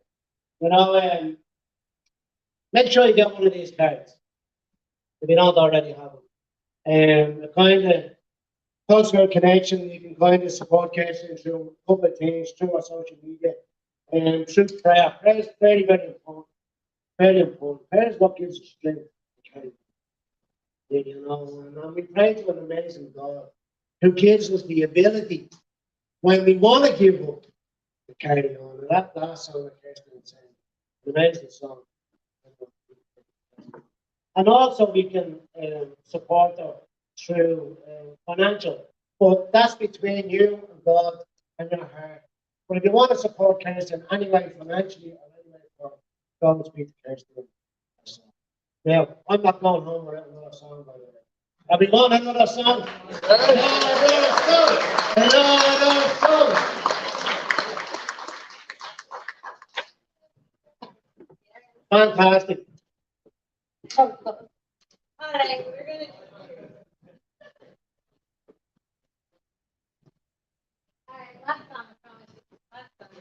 You know, make sure you get one of these cards if you don't already have them. The kind of cultural connection, you can kind of support Kirsteen through a couple of things, through our social media, and through prayer. Prayer is very, very important. Very important. Prayer is what gives us strength. You know, and we pray to an amazing God who gives us the ability when we want to give up to carry on. And that last song that Kirsteen sang, an amazing song. And also we can support her through financial. But that's between you and God and your heart. But if you want to support Kirsteen anyway, financially or anyway, for God speak to Kirsteen. Now, I'm not going home without another song, by the way. Have we got another song? Another song! Fantastic. Oh, cool. All right, we're gonna. All right, last song, I promise you. Last song.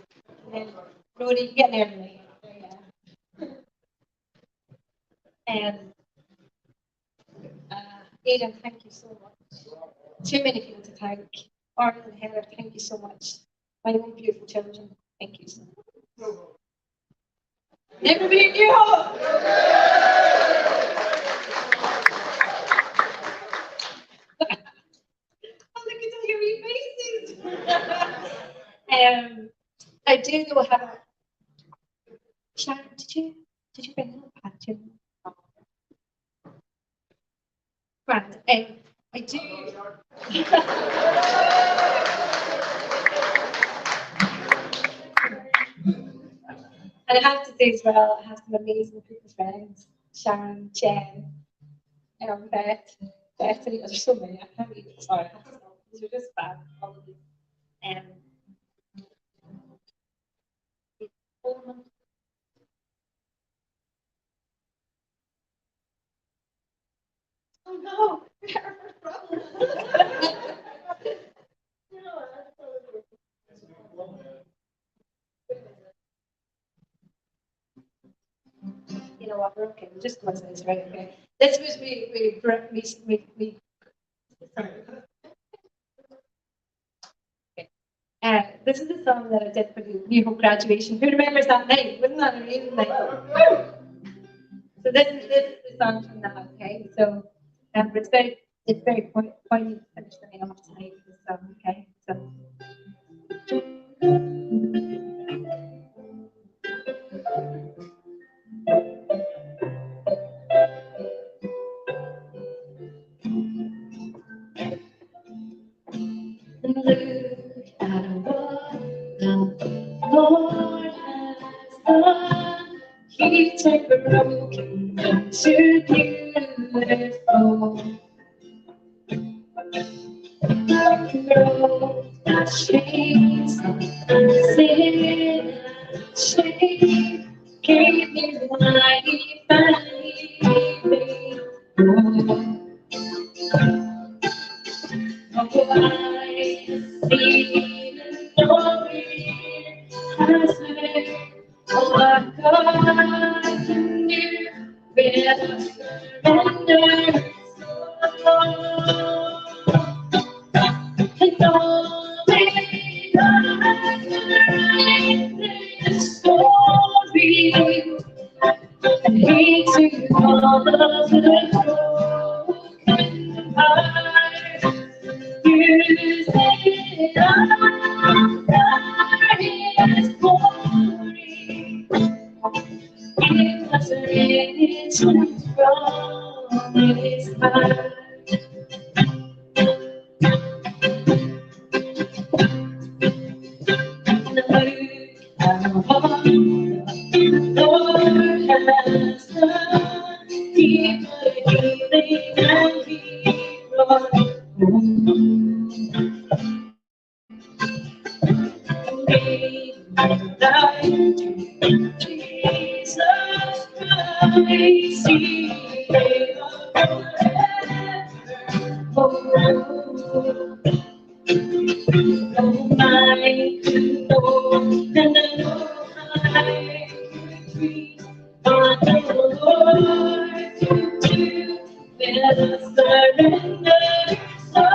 And then, Brody, you get there tonight. Yeah. And Aidan, thank you so much. Too many people to thank. Arnold and Heather, thank you so much. My own beautiful children, thank you so much. Never be in your home. I'm looking at your wee faces. I do have a. Sharon, did you bring a notepad to me? Grand. I do. And I have to say as well, I have some amazing group of friends. Sharon, Jen, Beth, Bethany. There's so many. I can't even. Sorry, I have to stop. These are just fab. All of these. 4 months. no, our first problem. You know what, we're okay, we'll just go as this, right, okay. This was we sorry. Okay. This is the song that I did for the New Hope graduation. Who remembers that night? Wasn't that an amazing night? So this is the song from that, okay? So it's very poignant to finish the night off tonight with this song, okay? So look at what the Lord has done. He took a broken into beautiful. Broke the chains of sin and shame. Gave me life and living. Oh, I have seen and glory has heard. Oh, what God can do with a surrender. And only God can write this story. And He took all of the broken heart, used it all for His glory. It was written from His heart. Lord has done, He put healing and He brought me life to Jesus Christ. He gave up forever. Oh, no mind to know, and I know I could be on the Lord to do with a surrender. Only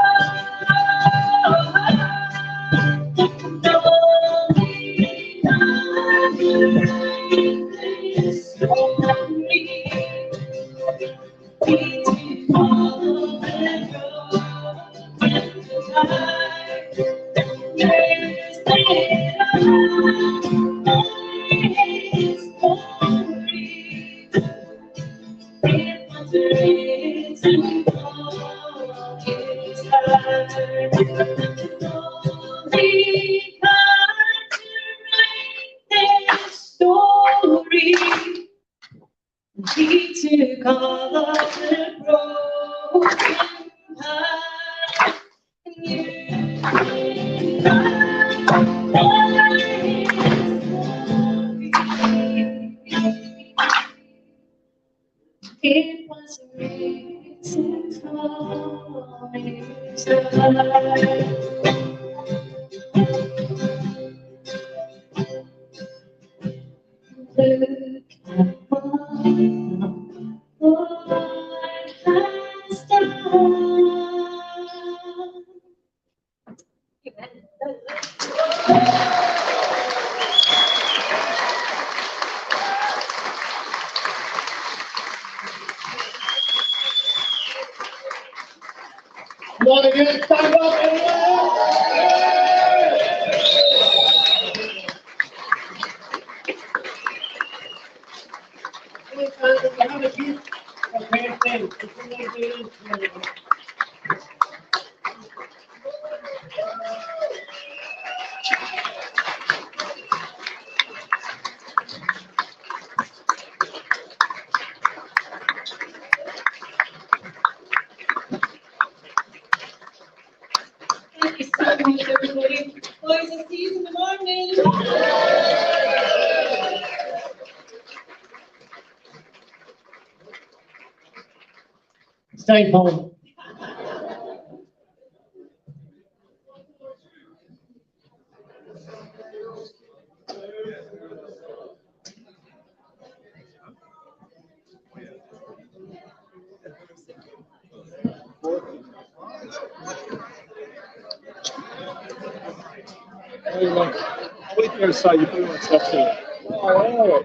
God can write this story. He took all of the broken heart. Yes, they are His glory. It was written for His heart. Only God can write this story. He took all of the broken heart and used it all for His glory. It was written for His heart. Look at what the Lord has done. Come on, again, stand up, everyone! Anytime that you have a gift of birthday, if you want to do it, Thank you so much, everybody. Boys, I'll see you in the morning. Stay home. Wait there, so you put it on section. Oh,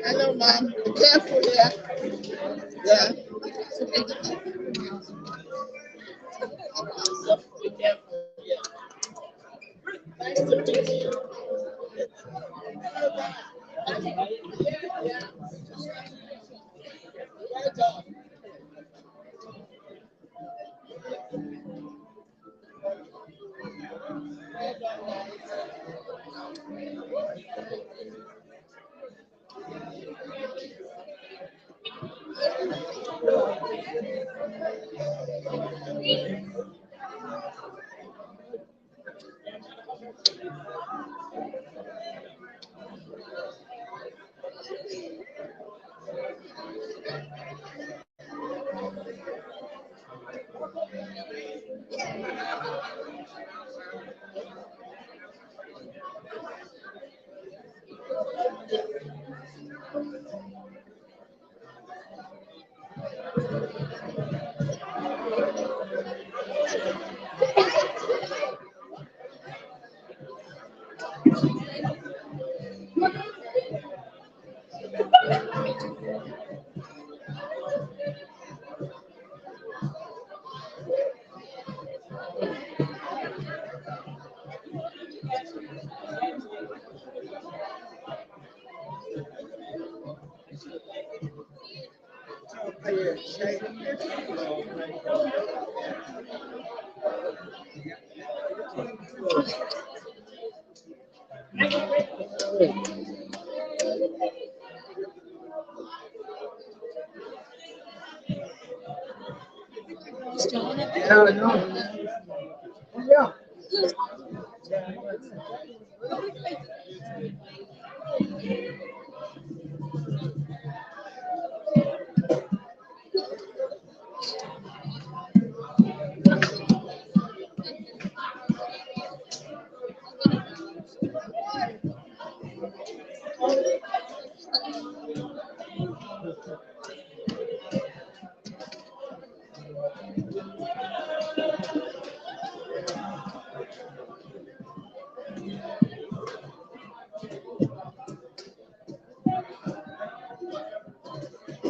Hello, Mom. Be careful there. Yeah. Be careful. Yeah. Nice to meet you. Yeah. Right on. Yeah, I know. Yeah.